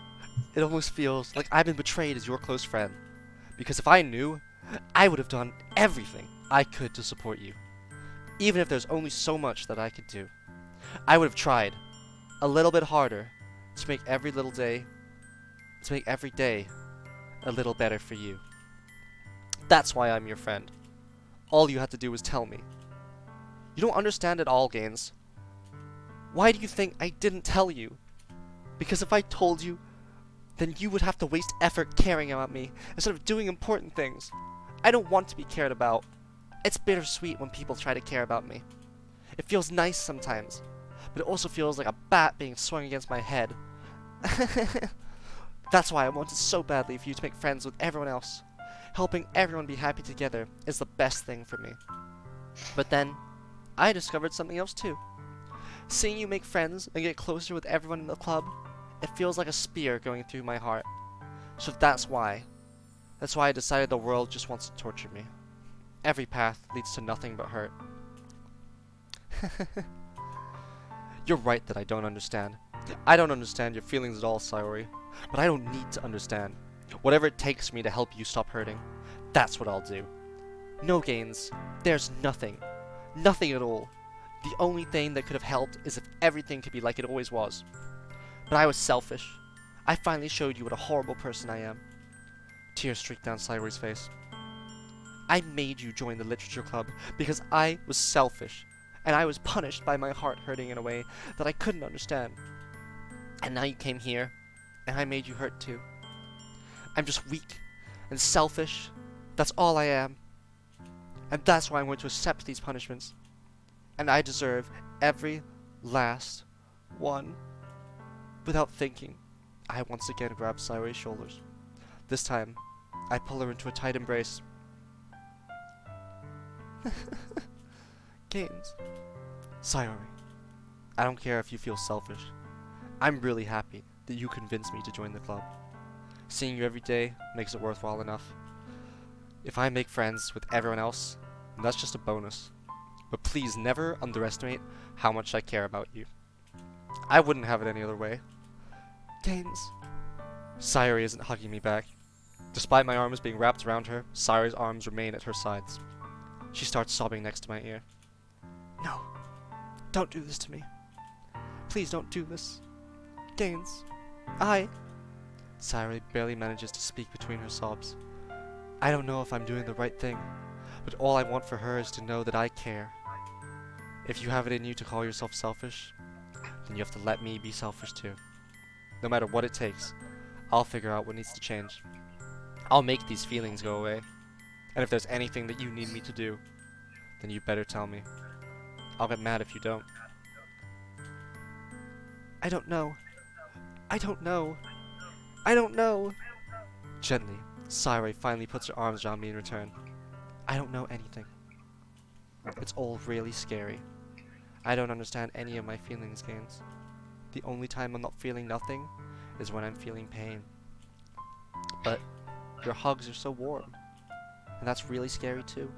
It almost feels like I've been betrayed as your close friend. Because if I knew, I would have done everything I could to support you. Even if there's only so much that I could do. I would have tried a little bit harder to make every day a little better for you. That's why I'm your friend. All you had to do was tell me. You don't understand at all, Gaines. Why do you think I didn't tell you? Because if I told you, then you would have to waste effort caring about me instead of doing important things. I don't want to be cared about. It's bittersweet when people try to care about me. It feels nice sometimes, but it also feels like a bat being swung against my head. That's why I wanted so badly for you to make friends with everyone else. Helping everyone be happy together is the best thing for me. But then, I discovered something else too. Seeing you make friends and get closer with everyone in the club, it feels like a spear going through my heart. So that's why I decided the world just wants to torture me. Every path leads to nothing but hurt. You're right that I don't understand. I don't understand your feelings at all, Sayori. But I don't need to understand. Whatever it takes for me to help you stop hurting, that's what I'll do. No, Gaines. There's nothing. Nothing at all. The only thing that could have helped is if everything could be like it always was. But I was selfish. I finally showed you what a horrible person I am. Tears streaked down Sayori's face. I made you join the literature club because I was selfish, and I was punished by my heart hurting in a way that I couldn't understand. And now you came here, and I made you hurt too. I'm just weak and selfish. That's all I am. And that's why I'm going to accept these punishments. And I deserve every last one. Without thinking, I once again grab Sayori's shoulders. This time, I pull her into a tight embrace. Gaines. Sayori, I don't care if you feel selfish. I'm really happy that you convinced me to join the club. Seeing you every day makes it worthwhile enough. If I make friends with everyone else, that's just a bonus. But please never underestimate how much I care about you. I wouldn't have it any other way. Gaines. Sayori isn't hugging me back. Despite my arms being wrapped around her, Sayori's arms remain at her sides. She starts sobbing next to my ear. No. Don't do this to me. Please don't do this. Gaines. Sayori barely manages to speak between her sobs. I don't know if I'm doing the right thing, but all I want for her is to know that I care. If you have it in you to call yourself selfish, then you have to let me be selfish too. No matter what it takes, I'll figure out what needs to change. I'll make these feelings go away. And if there's anything that you need me to do, then you better tell me. I'll get mad if you don't. I don't know. I don't know. I don't know. Gently, Sayori finally puts her arms around me in return. I don't know anything. It's all really scary. I don't understand any of my feelings, Gaines. The only time I'm not feeling nothing is when I'm feeling pain. But your hugs are so warm, and that's really scary too.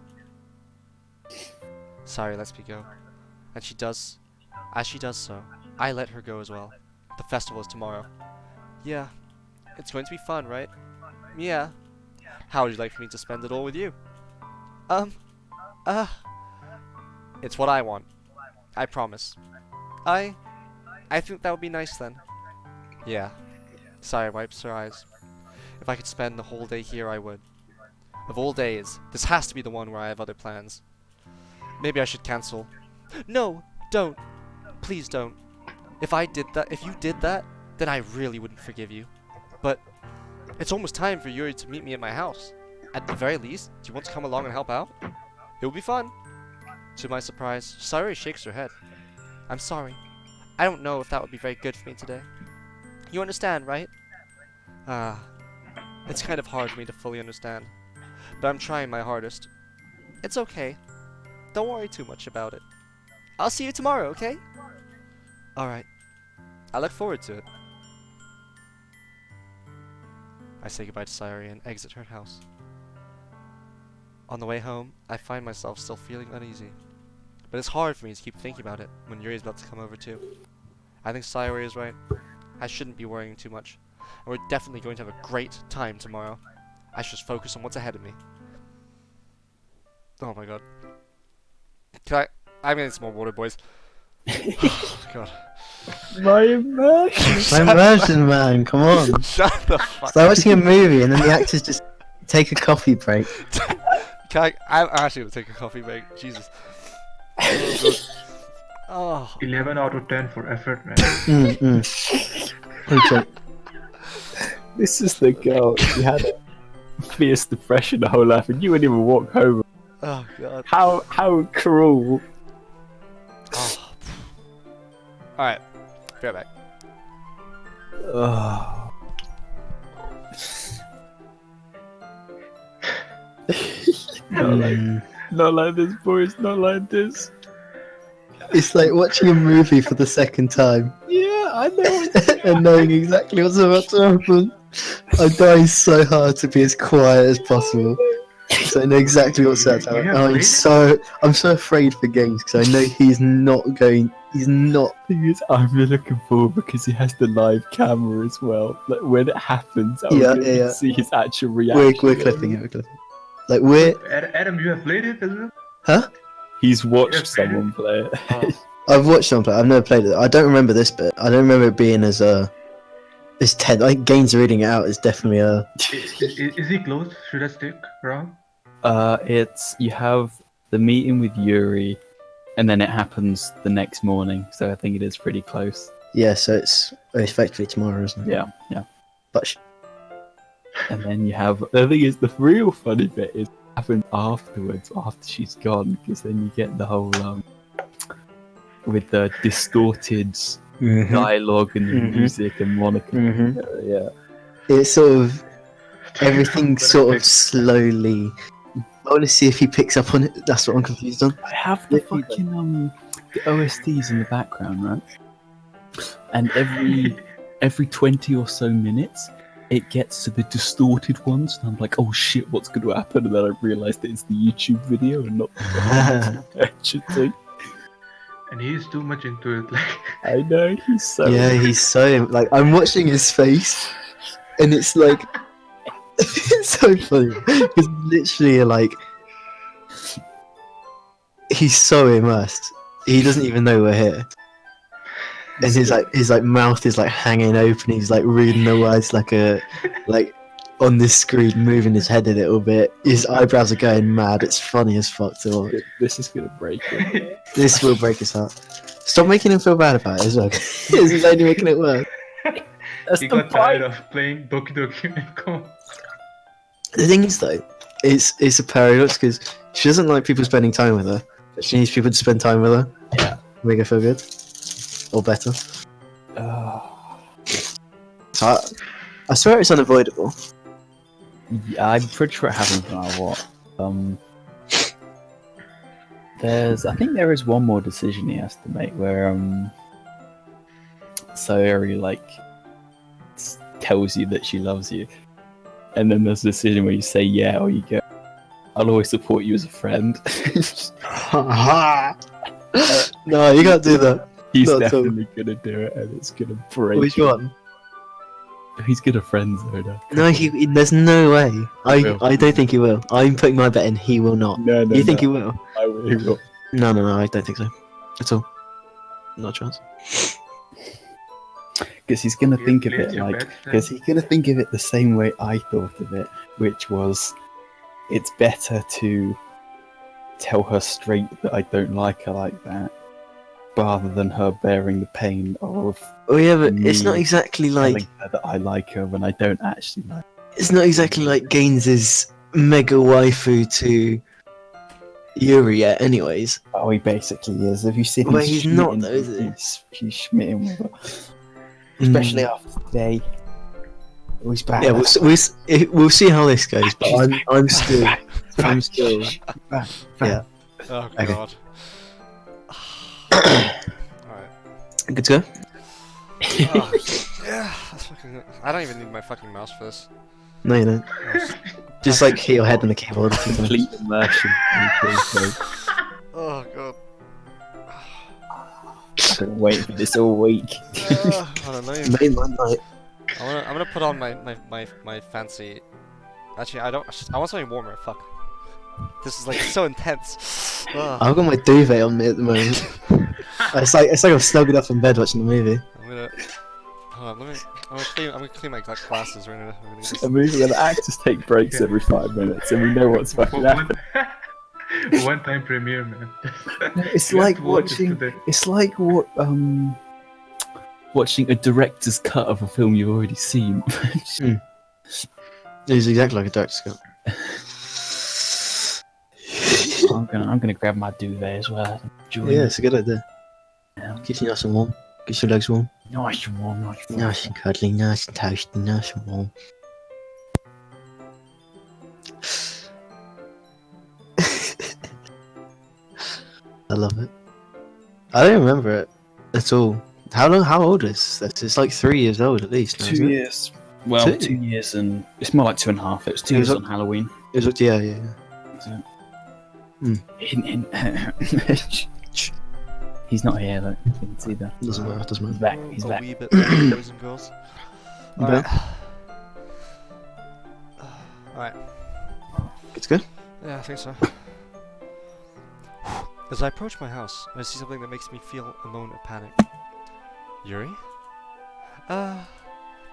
Sorry, lets me go. And she does. As she does so, I let her go as well. The festival is tomorrow. Yeah, it's going to be fun, right? Yeah. How would you like for me to spend it all with you? It's what I want. I promise. I think that would be nice then. Yeah. Sayori wipes her eyes. If I could spend the whole day here, I would. Of all days, this has to be the one where I have other plans. Maybe I should cancel. No, don't. Please don't. If you did that, then I really wouldn't forgive you. But it's almost time for Yuri to meet me at my house. At the very least, do you want to come along and help out? It will be fun. To my surprise, Sayori shakes her head. I'm sorry. I don't know if that would be very good for me today. You understand, right? It's kind of hard for me to fully understand. But I'm trying my hardest. It's okay. Don't worry too much about it. I'll see you tomorrow, okay? Alright. I look forward to it. I say goodbye to Sayori and exit her house. On the way home, I find myself still feeling uneasy. But it's hard for me to keep thinking about it when Yuri's about to come over too. I think Sayori is right. I shouldn't be worrying too much. And we're definitely going to have a great time tomorrow. I should just focus on what's ahead of me. Oh my god. I'm gonna need some more water, boys. Oh god. My immersion. My immersion, man, come on. Shut the fuck So I'm watching a movie and then the actors just take a coffee break. I'm actually gonna take a coffee break. Jesus. Oh. 11 out of 10 for effort, man. Okay. This is the girl. She had a fierce depression the whole life, and you wouldn't even walk home. Oh god. How cruel. Oh. Alright. Be right back. Oh. Not like this, boys. Not like this. It's like watching a movie for the second time Yeah, I know. and knowing exactly what's about to happen. I'm trying so hard to be as quiet as possible. So I know exactly what's that. You have I'm played it? I'm so afraid for games because I know he's not. Thing is, I'm really looking forward because he has the live camera as well. Like when it happens, I Yeah, will yeah. see his actual reaction. We're clipping it. We're clipping. Like we're Adam, you have played it as well? huh? He's watched Yeah, played someone play it. Oh. I've watched someone play. I've never played it. I don't remember this bit. I don't remember it being as tense. I think Gaines reading it out is definitely Is he close? Should I stick around? It's you have the meeting with Yuri, and then it happens the next morning. So I think it is pretty close. yeah. So it's effectively tomorrow, isn't it? Yeah. But And then you have the thing is the real funny bit is happens afterwards after she's gone because then you get the whole with the distorted dialogue and the music and Monica. Yeah. it's sort of everything sort of slowly. I want to see if he picks up on it. That's what I'm confused on. I have the fucking the OSTs in the background, right? And every 20 or so minutes, it gets to the distorted ones, and I'm like, oh shit, what's going to happen? And then I realised that it's the YouTube video and not the actual thing. And he's too much into it. Like, I know, he's so... Yeah, he's so like I'm watching his face, and it's like it's so funny because literally like he's so immersed. He doesn't even know we're here, and his mouth is like hanging open. He's like reading the words like on this screen, moving his head a little bit. His eyebrows are going mad. It's funny as fuck to watch. This is going to break it. This will break his heart. Stop making him feel bad about it as well. This is only making it worse. That's he the got tired point. of playing Doki Doki and come. The thing is, though, it's a paradox because she doesn't like people spending time with her, but she needs people to spend time with her. Yeah. Make her feel good, or better. So I swear it's unavoidable. Yeah, I'm pretty sure it happens no matter what. I think there is one more decision he has to make where Sayori like tells you that she loves you, and then there's a decision where you say yeah or you go, I'll always support you as a friend. No, you can't do that. He's Not at all. definitely gonna do it, and it's gonna break. Which one? He's gonna friend zone her. No, there's no way. will. I don't think he will. I'm putting my bet in he will not. No, You think he will? I will. He will. No, I don't think so. At all. Not a chance. Because he's gonna think of Place it your like, bets, then. because he's gonna think of it the same way I thought of it, which was, it's better to tell her straight that I don't like her like that, rather than her bearing the pain of Oh yeah, but it's not Me exactly like telling her that I like her when I don't actually like her. it's not exactly like Gaines's mega waifu to Yuri yet. Anyways, Oh, he basically is. If you see him, Well, he's not, though, is he? He's smitten with her. Especially after today. Oh, he's back. yeah, we'll see how this goes. But I'm still yeah. Oh Okay. god. Alright. Good to go. Oh, yeah, that's fucking. I don't even need my fucking mouse for this. No, you don't. Just like hit your head on the keyboard. Complete immersion. Oh god. I've been waiting for this all week. I don't know. Made my night. I'm gonna put on my fancy. Actually, I don't. I want something warmer. Fuck. This is like so intense. Ugh. I've got my duvet on me at the moment. it's like I'm snuggled up in bed watching the movie. I'm gonna. Hold on, I'm gonna clean my glasses. We're gonna get this. A movie where the actors take breaks every 5 minutes, and we know what's fucking happening. One time premiere, man. It's You have like to watch this watching. today. It's like watching a director's cut of a film you've already seen. It's exactly like a director's cut. I'm gonna grab my duvet as well. Enjoy Yeah, it. it's a good idea. Yeah. Keeps you nice and warm. Keeps your legs warm. Nice and warm, nice and warm. Nice and cuddly, nice and toasty, nice and warm. I love it. I don't remember it at all. How old is this? It's like 3 years old at least. now, 2 isn't it? years. Well, 2? 2 years and it's more like 2.5. It was 2 It was years up- on Halloween. It was, yeah. Hint, hint. Shh. He's not here, look. You can see that. Doesn't matter, doesn't He's matter. back. He's a back. wee bit better, boys and girls. Better? Alright. It's good. Yeah, I think so. As I approach my house, I see something that makes me feel a moment of panic. Yuri?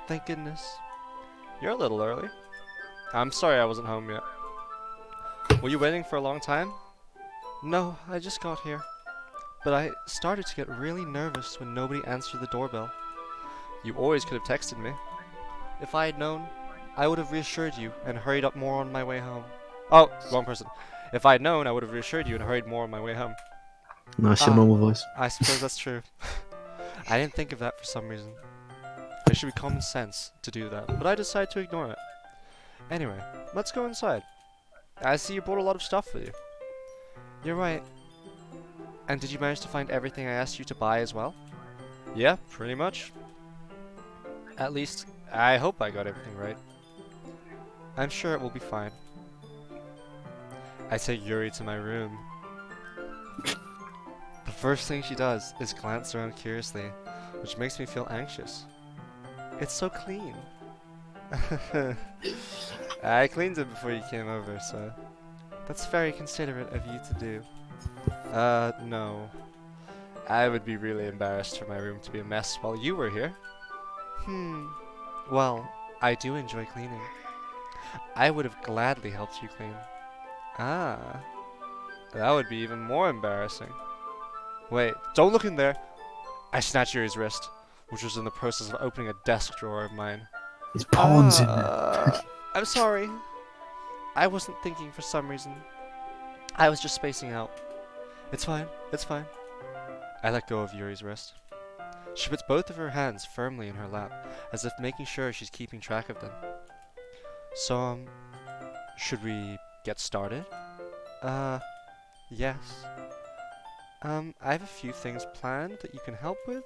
Thank goodness. You're a little early. I'm sorry I wasn't home yet. Were you waiting for a long time? No, I just got here. But I started to get really nervous when nobody answered the doorbell. You always could have texted me. If I had known, I would have reassured you and hurried up more on my way home. Oh, wrong person. If I had known, I would have reassured you and hurried more on my way home. Nice, your normal voice. I suppose that's true. I didn't think of that for some reason. It should be common sense to do that, but I decided to ignore it. Anyway, let's go inside. I see you brought a lot of stuff with you. You're right. And did you manage to find everything I asked you to buy as well? Yeah, pretty much. At least, I hope I got everything right. I'm sure it will be fine. I take Yuri to my room. The first thing she does is glance around curiously, which makes me feel anxious. It's so clean. I cleaned it before you came over, so that's very considerate of you to do. No. I would be really embarrassed for my room to be a mess while you were here. Well, I do enjoy cleaning. I would have gladly helped you clean. Ah. That would be even more embarrassing. Wait, don't look in there! I snatched Yuri's wrist, which was in the process of opening a desk drawer of mine. His pawn's in there. I'm sorry. I wasn't thinking for some reason. I was just spacing out. It's fine, it's fine. I let go of Yuri's wrist. She puts both of her hands firmly in her lap, as if making sure she's keeping track of them. So, should we get started? Yes. I have a few things planned that you can help with.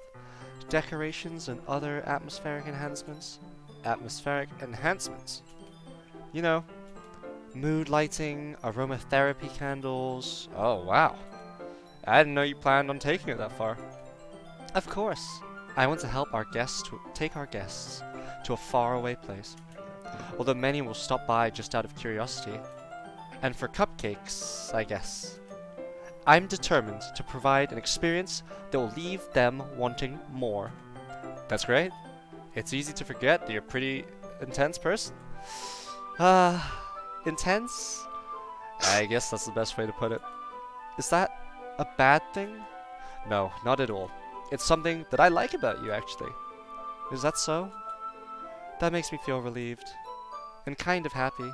Decorations and other atmospheric enhancements. Atmospheric enhancements? You know, mood lighting, aromatherapy candles. Oh, wow. I didn't know you planned on taking it that far. Of course. I want to help our guests take our guests to a faraway place. Although many will stop by just out of curiosity. And for cupcakes, I guess. I'm determined to provide an experience that will leave them wanting more. That's great. It's easy to forget that you're a pretty intense person. Intense? I guess that's the best way to put it. Is that a bad thing? No, not at all. It's something that I like about you, actually. Is that so? That makes me feel relieved. And kind of happy.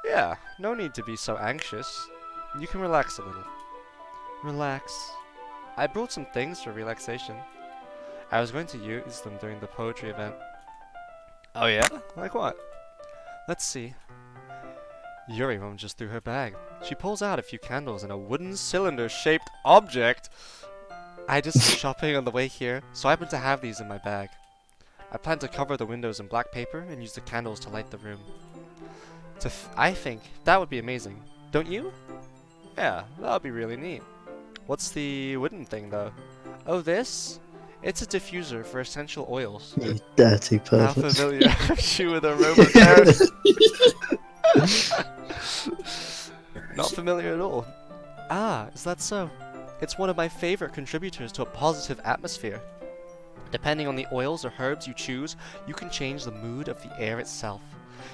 Yeah, no need to be so anxious. You can relax a little. Relax. I brought some things for relaxation. I was going to use them during the poetry event. Oh yeah? Like what? Let's see. Yuri rummages through her bag. She pulls out a few candles and a wooden cylinder-shaped object. I did some shopping on the way here, so I happen to have these in my bag. I plan to cover the windows in black paper and use the candles to light the room. I think that would be amazing. Don't you? Yeah, that would be really neat. What's the wooden thing, though? Oh, this? It's a diffuser for essential oils. You dirty How pervert. familiar are you with aromatherapy? Not familiar at all. Ah, is that so? It's one of my favorite contributors to a positive atmosphere. Depending on the oils or herbs you choose, you can change the mood of the air itself.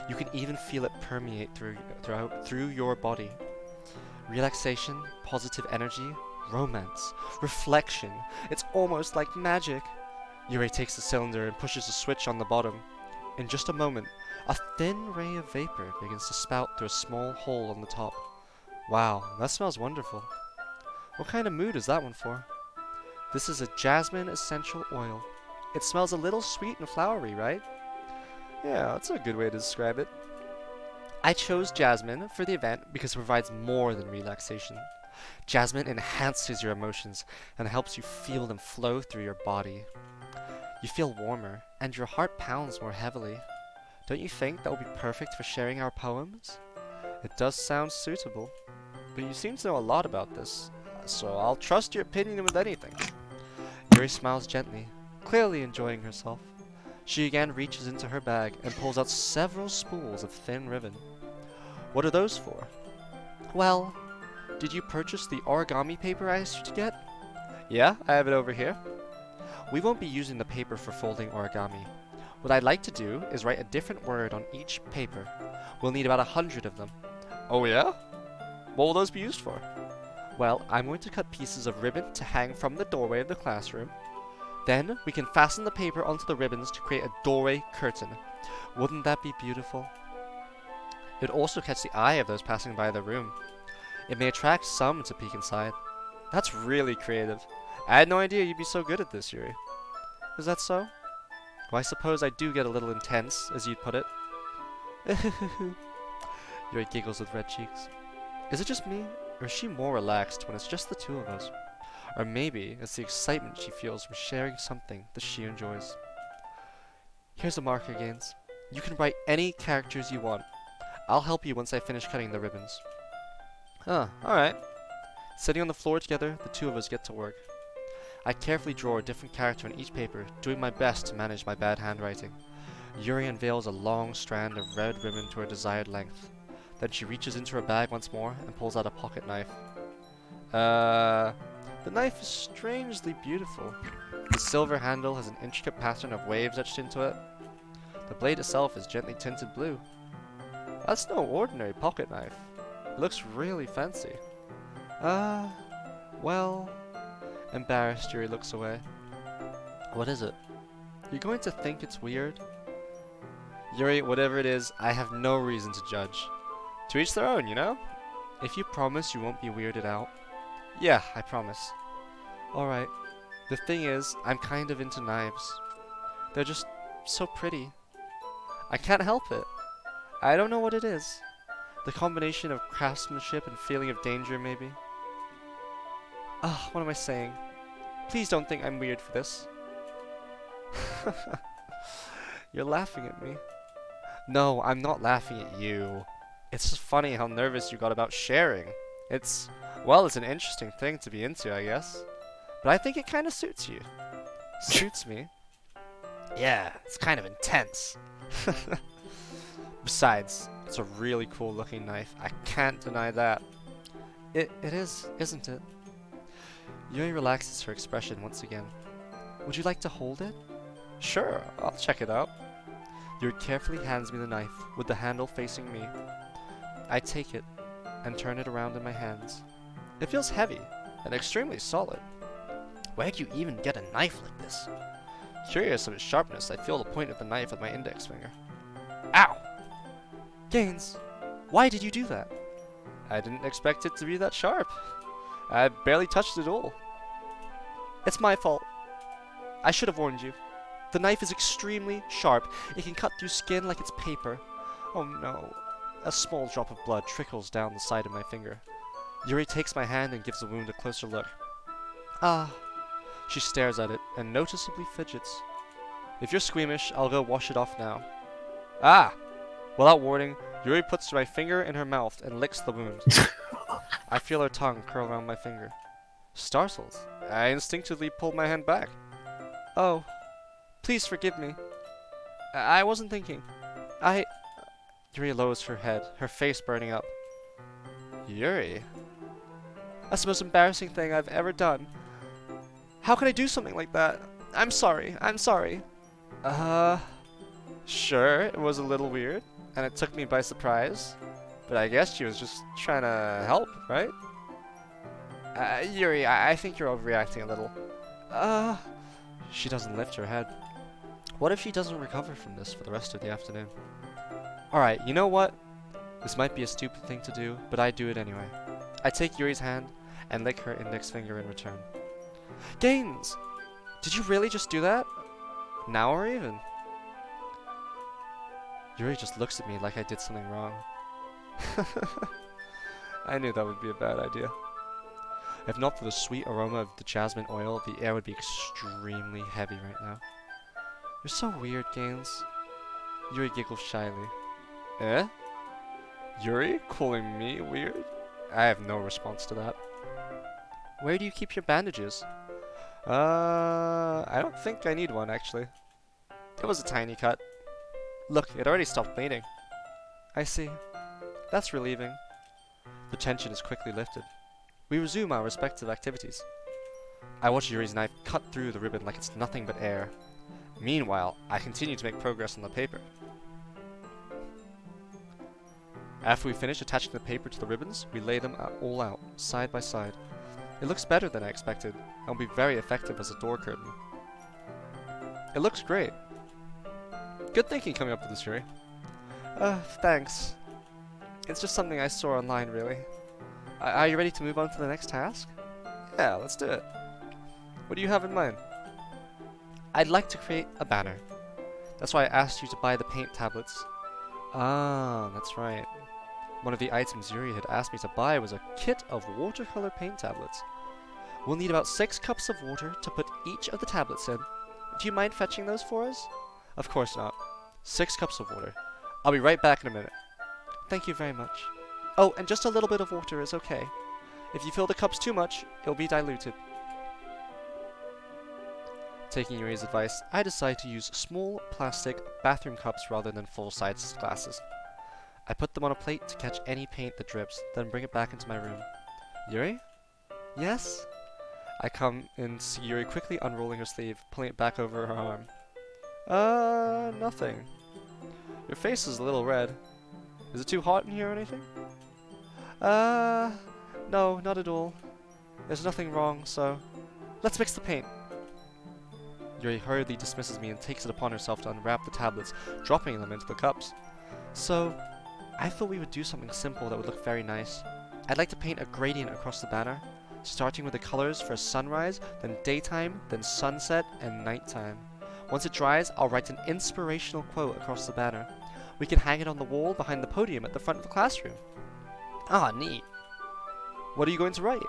You can even feel it permeate through your body. Relaxation, positive energy, romance, reflection. It's almost like magic. Yuri takes the cylinder and pushes a switch on the bottom. In just a moment, a thin ray of vapor begins to spout through a small hole on the top. Wow, that smells wonderful. What kind of mood is that one for? This is a jasmine essential oil. It smells a little sweet and flowery, right? Yeah, that's a good way to describe it. I chose jasmine for the event because it provides more than relaxation. Jasmine enhances your emotions and helps you feel them flow through your body. You feel warmer, and your heart pounds more heavily. Don't you think that would be perfect for sharing our poems? It does sound suitable, but you seem to know a lot about this, so I'll trust your opinion with anything. Yuri smiles gently, clearly enjoying herself. She again reaches into her bag and pulls out several spools of thin ribbon. What are those for? Well, did you purchase the origami paper I asked you to get? Yeah, I have it over here. We won't be using the paper for folding origami. What I'd like to do is write a different word on each paper. We'll need about 100 of them. Oh yeah? What will those be used for? Well, I'm going to cut pieces of ribbon to hang from the doorway of the classroom. Then we can fasten the paper onto the ribbons to create a doorway curtain. Wouldn't that be beautiful? It would also catch the eye of those passing by the room. It may attract some to peek inside. That's really creative. I had no idea you'd be so good at this, Yuri. Is that so? Well, I suppose I do get a little intense, as you'd put it. Yuri giggles with red cheeks. Is it just me, or is she more relaxed when it's just the two of us? Or maybe it's the excitement she feels from sharing something that she enjoys. Here's a marker, Gaines. You can write any characters you want. I'll help you once I finish cutting the ribbons. Alright. Sitting on the floor together, the two of us get to work. I carefully draw a different character on each paper, doing my best to manage my bad handwriting. Yuri unveils a long strand of red ribbon to her desired length. Then she reaches into her bag once more and pulls out a pocket knife. The knife is strangely beautiful. The silver handle has an intricate pattern of waves etched into it. The blade itself is gently tinted blue. That's no ordinary pocket knife. It looks really fancy. Well... Embarrassed, Yuri looks away. What is it? You're going to think it's weird? Yuri, whatever it is, I have no reason to judge. To each their own, you know? If you promise you won't be weirded out. Yeah, I promise. Alright. The thing is, I'm kind of into knives. They're just so pretty. I can't help it. I don't know what it is. The combination of craftsmanship and feeling of danger, maybe. What am I saying? Please don't think I'm weird for this. You're laughing at me. No, I'm not laughing at you. It's just funny how nervous you got about sharing. It's an interesting thing to be into, I guess. But I think it kind of suits you. Suits me? Yeah, it's kind of intense. Besides, it's a really cool looking knife. I can't deny that. It is, isn't it? Yuri relaxes her expression once again. Would you like to hold it? Sure, I'll check it out. Yuri carefully hands me the knife, with the handle facing me. I take it, and turn it around in my hands. It feels heavy, and extremely solid. Where'd you even get a knife like this? Curious of its sharpness, I feel the point of the knife with my index finger. Ow! Gaines, why did you do that? I didn't expect it to be that sharp. I barely touched it at all. It's my fault. I should have warned you. The knife is extremely sharp. It can cut through skin like it's paper. Oh no. A small drop of blood trickles down the side of my finger. Yuri takes my hand and gives the wound a closer look. She stares at it and noticeably fidgets. If you're squeamish, I'll go wash it off now. Without warning, Yuri puts my finger in her mouth and licks the wound. I feel her tongue curl around my finger. Startled, I instinctively pulled my hand back. Oh, please forgive me. I wasn't thinking. Yuri lowers her head, her face burning up. Yuri? That's the most embarrassing thing I've ever done. How could I do something like that? I'm sorry. Sure, it was a little weird, and it took me by surprise. But I guess she was just trying to help, right? Yuri, I think you're overreacting a little. She doesn't lift her head. What if she doesn't recover from this for the rest of the afternoon? Alright, you know what? This might be a stupid thing to do, but I do it anyway. I take Yuri's hand and lick her index finger in return. Gaines! Did you really just do that? Now or even? Yuri just looks at me like I did something wrong. I knew that would be a bad idea. If not for the sweet aroma of the jasmine oil, the air would be extremely heavy right now. You're so weird, Gaines. Yuri giggles shyly. Eh? Yuri calling me weird? I have no response to that. Where do you keep your bandages? I don't think I need one, actually. It was a tiny cut. Look, it already stopped bleeding. I see. That's relieving. The tension is quickly lifted. We resume our respective activities. I watch Yuri's knife cut through the ribbon like it's nothing but air. Meanwhile, I continue to make progress on the paper. After we finish attaching the paper to the ribbons, we lay them all out, side by side. It looks better than I expected, and will be very effective as a door curtain. It looks great. Good thinking coming up with this, Yuri. Thanks. It's just something I saw online, really. Are you ready to move on to the next task? Yeah, let's do it. What do you have in mind? I'd like to create a banner. That's why I asked you to buy the paint tablets. Ah, that's right. One of the items Yuri had asked me to buy was a kit of watercolor paint tablets. We'll need about 6 cups of water to put each of the tablets in. Do you mind fetching those for us? Of course not. 6 cups of water. I'll be right back in a minute. Thank you very much. Oh, and just a little bit of water is okay. If you fill the cups too much, it'll be diluted. Taking Yuri's advice, I decide to use small plastic bathroom cups rather than full-size glasses. I put them on a plate to catch any paint that drips, then bring it back into my room. Yuri? Yes? I come in to see Yuri quickly unrolling her sleeve, pulling it back over her arm. Nothing. Your face is a little red. Is it too hot in here or anything? No, not at all. There's nothing wrong, so... Let's mix the paint. Yuri hurriedly dismisses me and takes it upon herself to unwrap the tablets, dropping them into the cups. So, I thought we would do something simple that would look very nice. I'd like to paint a gradient across the banner, starting with the colors for sunrise, then daytime, then sunset, and nighttime. Once it dries, I'll write an inspirational quote across the banner. We can hang it on the wall behind the podium at the front of the classroom. Ah, neat. What are you going to write?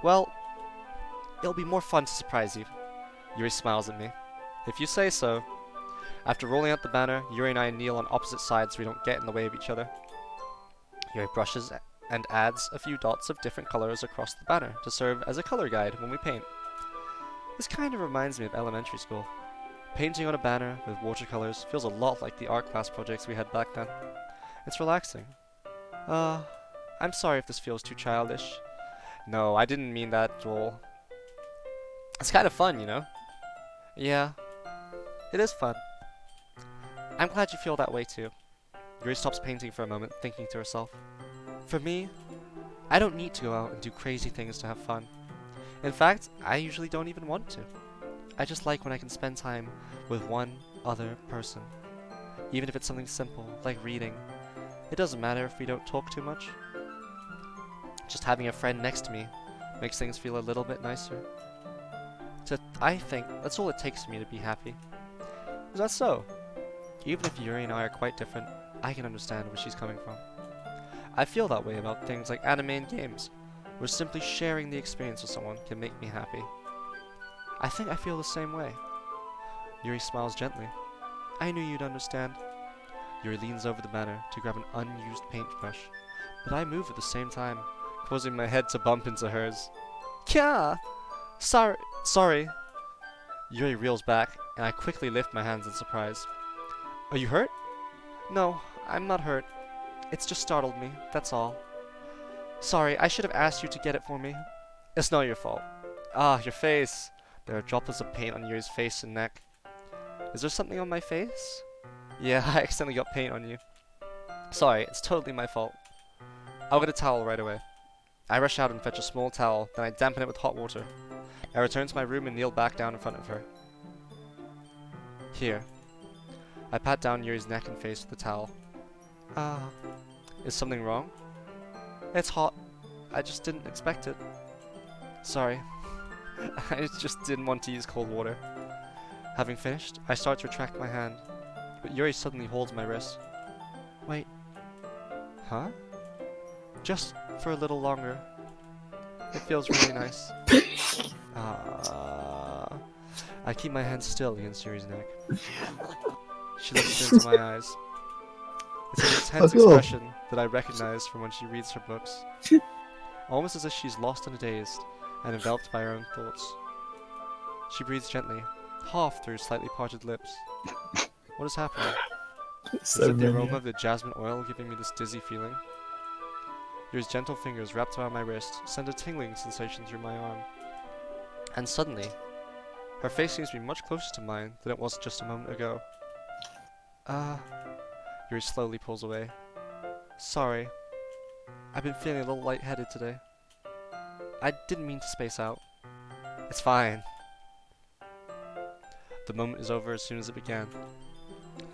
Well, it'll be more fun to surprise you. Yuri smiles at me. If you say so. After rolling out the banner, Yuri and I kneel on opposite sides so we don't get in the way of each other. Yuri brushes and adds a few dots of different colors across the banner to serve as a color guide when we paint. This kind of reminds me of elementary school. Painting on a banner with watercolors feels a lot like the art class projects we had back then. It's relaxing. I'm sorry if this feels too childish. No, I didn't mean that at all. It's kind of fun, you know? Yeah, it is fun. I'm glad you feel that way too. Yuri stops painting for a moment, thinking to herself. For me, I don't need to go out and do crazy things to have fun. In fact, I usually don't even want to. I just like when I can spend time with one other person. Even if it's something simple, like reading. It doesn't matter if we don't talk too much. Just having a friend next to me makes things feel a little bit nicer. I think that's all it takes for me to be happy. Is that so? Even if Yuri and I are quite different, I can understand where she's coming from. I feel that way about things like anime and games, where simply sharing the experience with someone can make me happy. I think I feel the same way. Yuri smiles gently. I knew you'd understand. Yuri leans over the banner to grab an unused paintbrush, but I move at the same time, causing my head to bump into hers. Kya! Sorry. Yuri reels back, and I quickly lift my hands in surprise. Are you hurt? No, I'm not hurt. It's just startled me, that's all. Sorry, I should have asked you to get it for me. It's not your fault. Ah, your face. There are droplets of paint on Yuri's face and neck. Is there something on my face? Yeah, I accidentally got paint on you. Sorry, it's totally my fault. I'll get a towel right away. I rush out and fetch a small towel, then I dampen it with hot water. I return to my room and kneel back down in front of her. Here. I pat down Yuri's neck and face with the towel. Is something wrong? It's hot. I just didn't expect it. Sorry. I just didn't want to use cold water. Having finished, I start to retract my hand, but Yuri suddenly holds my wrist. Wait. Huh? Just for a little longer. It feels really nice. I keep my hand still against Yuri's neck. She looks into my eyes. It's a bit tense Fuck off. expression that I recognize from when she reads her books. Almost as if she's lost and dazed, and enveloped by her own thoughts. She breathes gently, half through slightly parted lips. What is happening? Is So it the many. aroma of the jasmine oil giving me this dizzy feeling? Yuri's gentle fingers wrapped around my wrist send a tingling sensation through my arm. And suddenly, her face seems to be much closer to mine than it was just a moment ago. Yuri slowly pulls away. Sorry. I've been feeling a little lightheaded today. I didn't mean to space out. It's fine. The moment is over as soon as it began.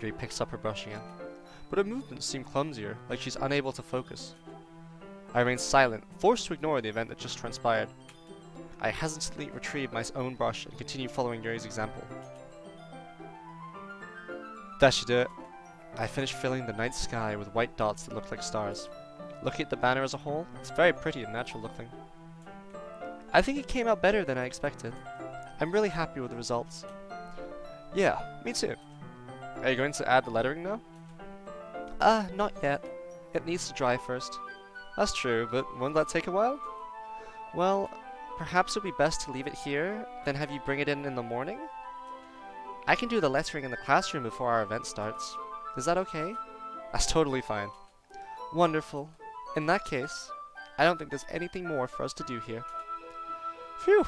Yuri picks up her brush again. But her movements seem clumsier, like she's unable to focus. I remain silent, forced to ignore the event that just transpired. I hesitantly retrieve my own brush and continue following Yuri's example. That should do it. I finished filling the night sky with white dots that looked like stars. Looking at the banner as a whole, it's very pretty and natural looking. I think it came out better than I expected. I'm really happy with the results. Yeah, me too. Are you going to add the lettering now? Not yet. It needs to dry first. That's true, but won't that take a while? Well, perhaps it would be best to leave it here, then have you bring it in the morning? I can do the lettering in the classroom before our event starts. Is that okay? That's totally fine. Wonderful. In that case, I don't think there's anything more for us to do here. Phew.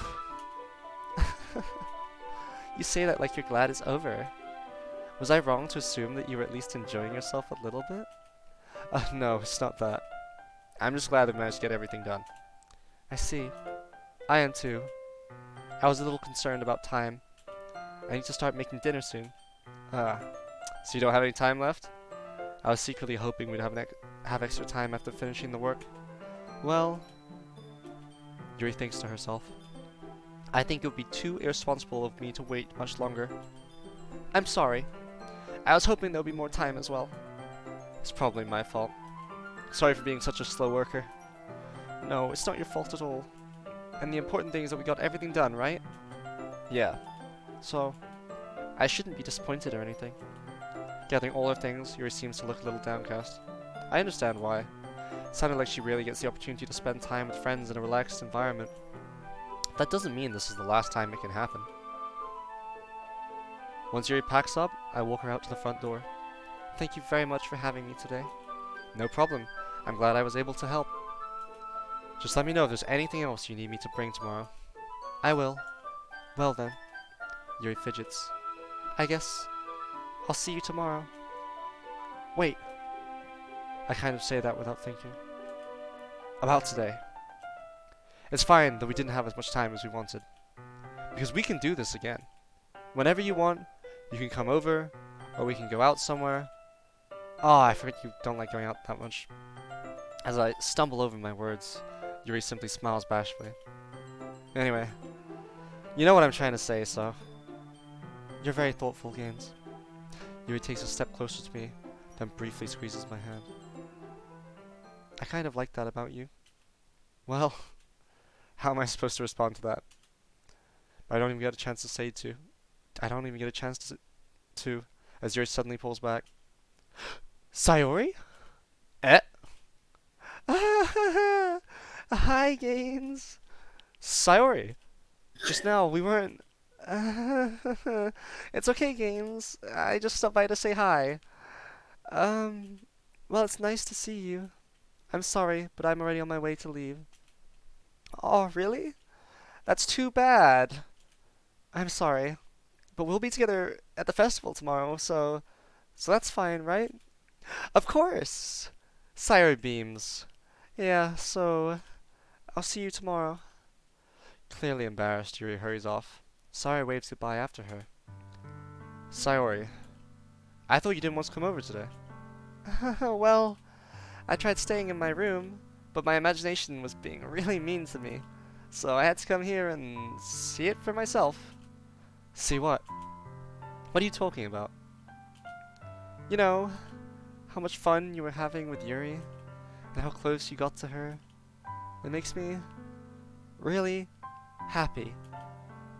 You say that like you're glad it's over. Was I wrong to assume that you were at least enjoying yourself a little bit? No, it's not that. I'm just glad I managed to get everything done. I see. I am too. I was a little concerned about time. I need to start making dinner soon. So you don't have any time left? I was secretly hoping we'd have extra time after finishing the work. Well, Yuri thinks to herself. I think it would be too irresponsible of me to wait much longer. I'm sorry. I was hoping there would be more time as well. It's probably my fault. Sorry for being such a slow worker. No, it's not your fault at all. And the important thing is that we got everything done, right? Yeah. So, I shouldn't be disappointed or anything. Gathering all her things, Yuri seems to look a little downcast. I understand why. It sounded like she really gets the opportunity to spend time with friends in a relaxed environment. That doesn't mean this is the last time it can happen. Once Yuri packs up, I walk her out to the front door. Thank you very much for having me today. No problem. I'm glad I was able to help. Just let me know if there's anything else you need me to bring tomorrow. I will. Well then. Yuri fidgets. I guess I'll see you tomorrow. Wait. I kind of say that without thinking. About today. It's fine that we didn't have as much time as we wanted. Because we can do this again. Whenever you want, you can come over, or we can go out somewhere. Oh, I forget you don't like going out that much. As I stumble over my words, Yuri simply smiles bashfully. Anyway, you know what I'm trying to say, so... You're very thoughtful, Gaines. Yuri takes a step closer to me, then briefly squeezes my hand. I kind of like that about you. Well, how am I supposed to respond to that? I don't even get a chance to say to. I don't even get a chance to, as Yuri suddenly pulls back. Sayori? Eh? Hi, Gaines. Sayori. Just now, we weren't... It's okay, Gaines. I just stopped by to say hi. Well, it's nice to see you. I'm sorry, but I'm already on my way to leave. Oh, really? That's too bad. I'm sorry. But we'll be together at the festival tomorrow, so that's fine, right? Of course! Sayori beams. Yeah, so... I'll see you tomorrow. Clearly embarrassed, Yuri hurries off. Sayori waves goodbye after her. Sayori, I thought you didn't want to come over today. Well, I tried staying in my room, but my imagination was being really mean to me. So I had to come here and see it for myself. See what? What are you talking about? You know, how much fun you were having with Yuri, and how close you got to her. It makes me really happy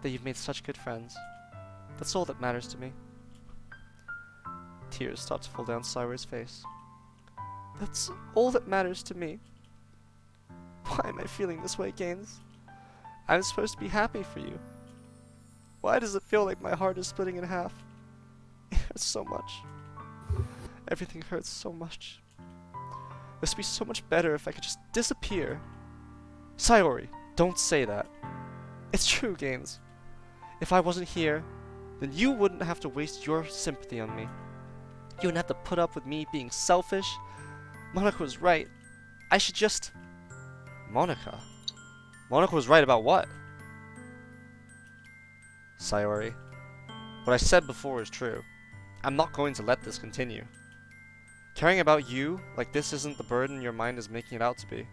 that you've made such good friends. That's all that matters to me. Tears start to fall down Sayori's face. That's all that matters to me. Why am I feeling this way, Gaines? I'm supposed to be happy for you. Why does it feel like my heart is splitting in half? It hurts so much. Everything hurts so much. This would be so much better if I could just disappear. Sayori, don't say that. It's true, Gaines. If I wasn't here, then you wouldn't have to waste your sympathy on me. You wouldn't have to put up with me being selfish. Monica was right. I should just... Monica? Monica was right about what? Sayori, what I said before is true. I'm not going to let this continue. Caring about you like this isn't the burden your mind is making it out to be.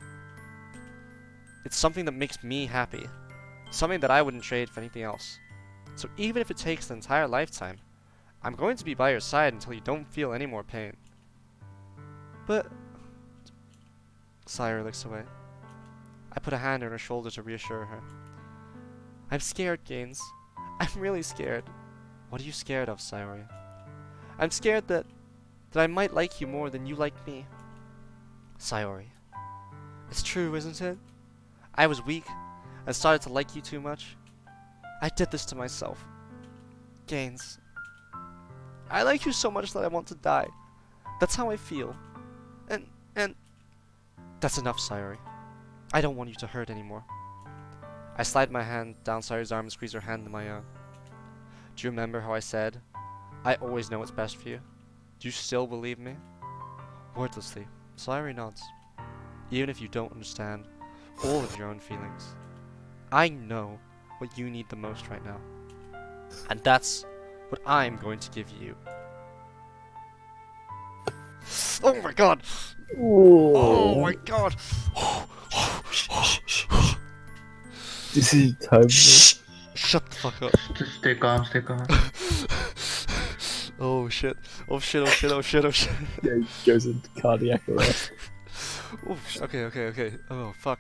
It's something that makes me happy. Something that I wouldn't trade for anything else. So even if it takes an entire lifetime, I'm going to be by your side until you don't feel any more pain. But... Sayori looks away. I put a hand on her shoulder to reassure her. I'm scared, Gaines. I'm really scared. What are you scared of, Sayori? I'm scared that I might like you more than you like me. Sayori. It's true, isn't it? I was weak and started to like you too much. I did this to myself. Gaines. I like you so much that I want to die. That's how I feel. And... That's enough, Sayori. I don't want you to hurt anymore. I slide my hand down Sayori's arm and squeeze her hand in my own. Do you remember how I said, I always know what's best for you? Do you still believe me? Wordlessly, Sayori nods. Even if you don't understand all of your own feelings. I know what you need the most right now. And that's what I'm going to give you. Oh my god! Oh my god! This is time. Shut the fuck up. Just stay calm, stay calm. Oh shit. Oh shit, oh shit, oh shit, oh shit. Yeah, he goes into cardiac arrest. Oh, okay. Oh, fuck.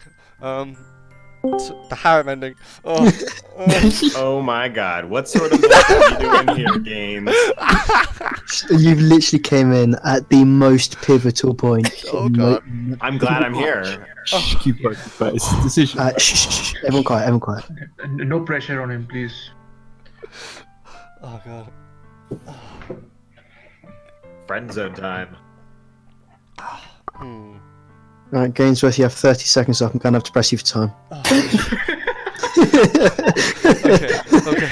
The harem ending. Oh. Oh my god, what sort of work are you doing here, Gaines? You've literally came in at the most pivotal point. Oh god. I'm glad I'm here. Shh, keep quiet, but it's a decision. Shh. Everyone quiet. No pressure on him, please. Oh god. Friend zone time. Alright, Gainsworth, you have 30 seconds up. I'm going to have to press you for time. Okay.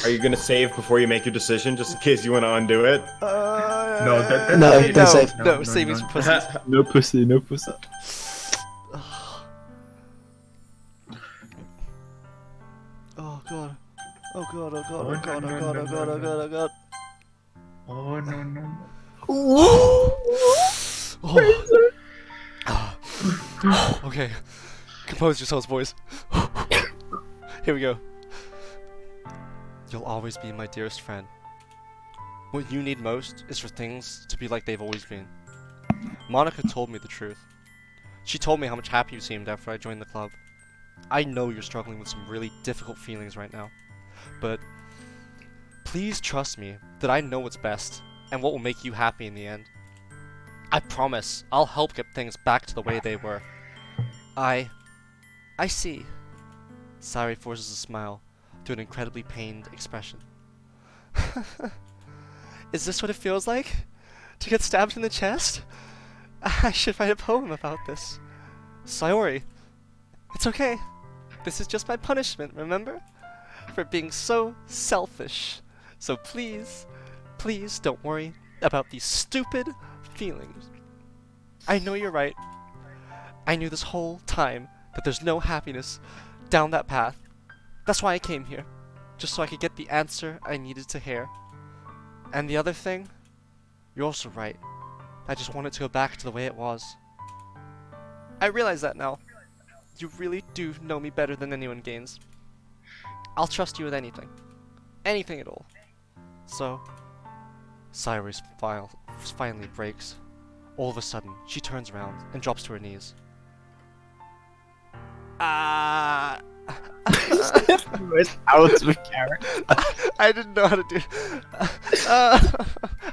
Are you gonna save before you make your decision, just in case you want to undo it? No, that's No, okay. don't save. No, savings for pussies. No pussy, no pussy. Oh god. Oh god. Oh no. Okay. Compose yourselves, boys. Here we go. You'll always be my dearest friend. What you need most is for things to be like they've always been. Monica told me the truth. She told me how much happy you seemed after I joined the club. I know you're struggling with some really difficult feelings right now, but please trust me that I know what's best and what will make you happy in the end. I promise I'll help get things back to the way they were. I see. Sayori forces a smile through an incredibly pained expression. Is this what it feels like? To get stabbed in the chest? I should write a poem about this. Sayori, it's okay. This is just my punishment, remember? For being so selfish. So please don't worry about these stupid feelings. I know you're right. I knew this whole time that there's no happiness down that path. That's why I came here. Just so I could get the answer I needed to hear. And the other thing, you're also right. I just want it to go back to the way it was. I realize that now. You really do know me better than anyone, Gaines. I'll trust you with anything. Anything at all. So, Sayori's finally breaks. All of a sudden, she turns around and drops to her knees. Out of character. I didn't know how to do.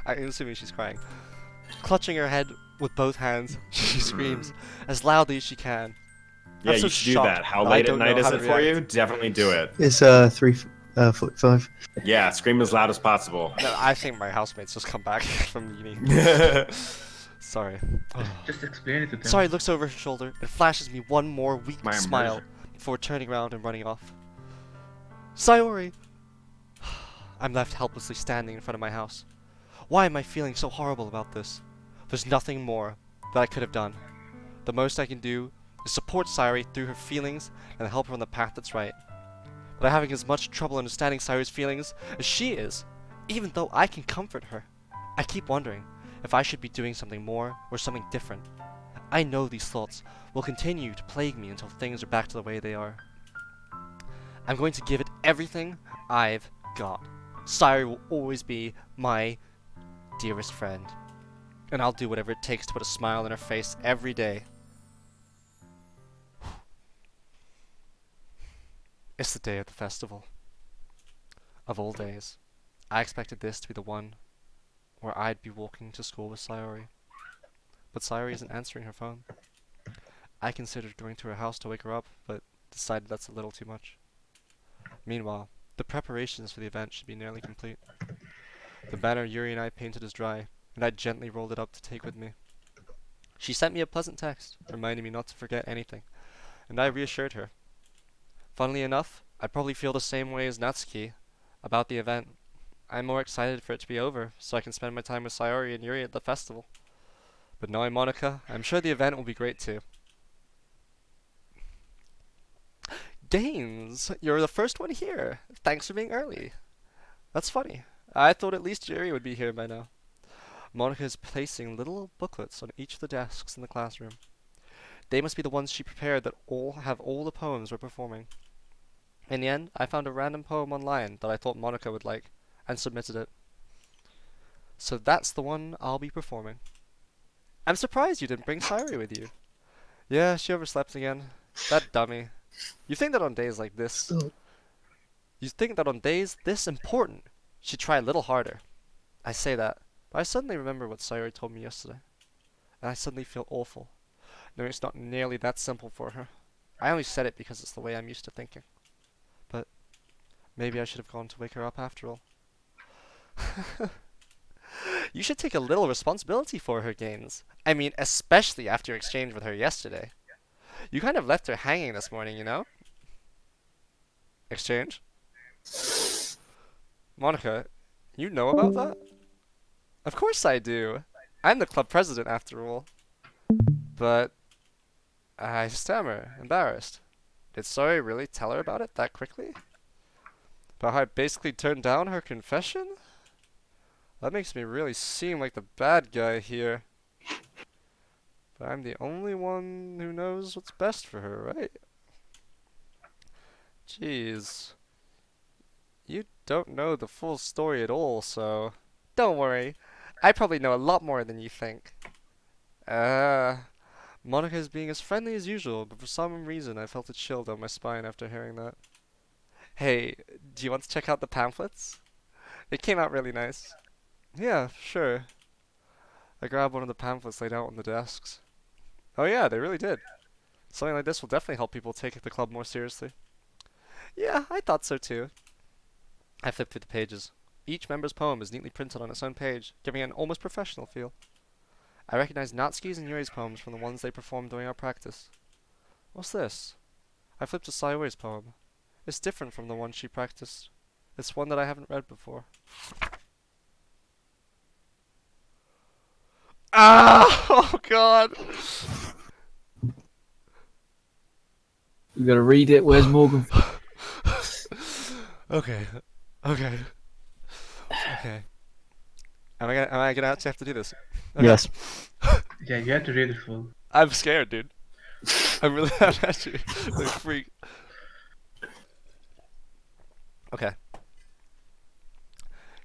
I'm assuming she's crying. Clutching her head with both hands, she screams as loudly as she can. Yeah, I'm so you should do shocked that. How that I late at don't know night is how it to for you? react. Definitely do it. It's 3:45. Yeah, scream as loud as possible. No, I think my housemates just come back from uni. Sorry. Just explain it to them. Sari looks over her shoulder and flashes me one more weak My smile immersion. before turning around and running off. Sayori! I'm left helplessly standing in front of my house. Why am I feeling so horrible about this? There's nothing more that I could have done. The most I can do is support Sayori through her feelings and help her on the path that's right. But I'm having as much trouble understanding Sayori's feelings as she is, even though I can comfort her. I keep wondering if I should be doing something more or something different. I know these thoughts will continue to plague me until things are back to the way they are. I'm going to give it everything I've got. Sayori will always be my dearest friend. And I'll do whatever it takes to put a smile on her face every day. It's the day of the festival. Of all days, I expected this to be the one where I'd be walking to school with Sayori. But Sayori isn't answering her phone. I considered going to her house to wake her up, but decided that's a little too much. Meanwhile, the preparations for the event should be nearly complete. The banner Yuri and I painted is dry, and I gently rolled it up to take with me. She sent me a pleasant text, reminding me not to forget anything, and I reassured her. Funnily enough, I probably feel the same way as Natsuki about the event. I'm more excited for it to be over, so I can spend my time with Sayori and Yuri at the festival. But knowing Monica, I'm sure the event will be great too. Gaines, you're the first one here. Thanks for being early. That's funny. I thought at least Yuri would be here by now. Monica is placing little booklets on each of the desks in the classroom. They must be the ones she prepared that have all the poems we're performing. In the end, I found a random poem online that I thought Monica would like, and submitted it. So that's the one I'll be performing. I'm surprised you didn't bring Sayori with you. Yeah, she overslept again. That dummy. You think that on days like this... You think that on days this important, she'd try a little harder. I say that, but I suddenly remember what Sayori told me yesterday. And I suddenly feel awful, knowing it's not nearly that simple for her. I only said it because it's the way I'm used to thinking. But maybe I should have gone to wake her up after all. You should take a little responsibility for her, Gaines. I mean, especially after your exchange with her yesterday. You kind of left her hanging this morning, you know? Exchange? Monica, you know about that? Of course I do. I'm the club president after all. But I stammer, embarrassed. Did Sayori really tell her about it that quickly? But I basically turned down her confession? That makes me really seem like the bad guy here. But I'm the only one who knows what's best for her, right? Jeez. You don't know the full story at all, so... Don't worry. I probably know a lot more than you think. Monica is being as friendly as usual, but for some reason I felt a chill down my spine after hearing that. Hey, do you want to check out the pamphlets? They came out really nice. Yeah, sure. I grabbed one of the pamphlets laid out on the desks. Oh yeah, they really did. Something like this will definitely help people take the club more seriously. Yeah, I thought so too. I flipped through the pages. Each member's poem is neatly printed on its own page, giving it an almost professional feel. I recognized Natsuki's and Yuri's poems from the ones they performed during our practice. What's this? I flipped to Sayori's poem. It's different from the one she practiced. It's one that I haven't read before. Ah! Oh god! We gotta read it. Where's Morgan? Okay. Okay. Okay. Am I gonna actually have to do this? Okay. Yes. Yeah, you have to read it full. I'm scared, dude. I'm really I'm actually like freak. Okay.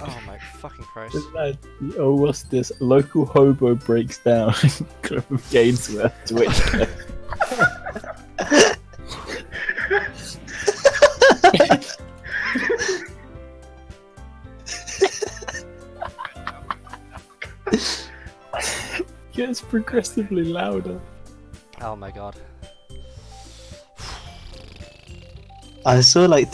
Oh my fucking Christ. Lad, oh, what's this? Local hobo breaks down. Clip of Gainsworth Twitch clip. Gets progressively louder. Oh my god. I saw like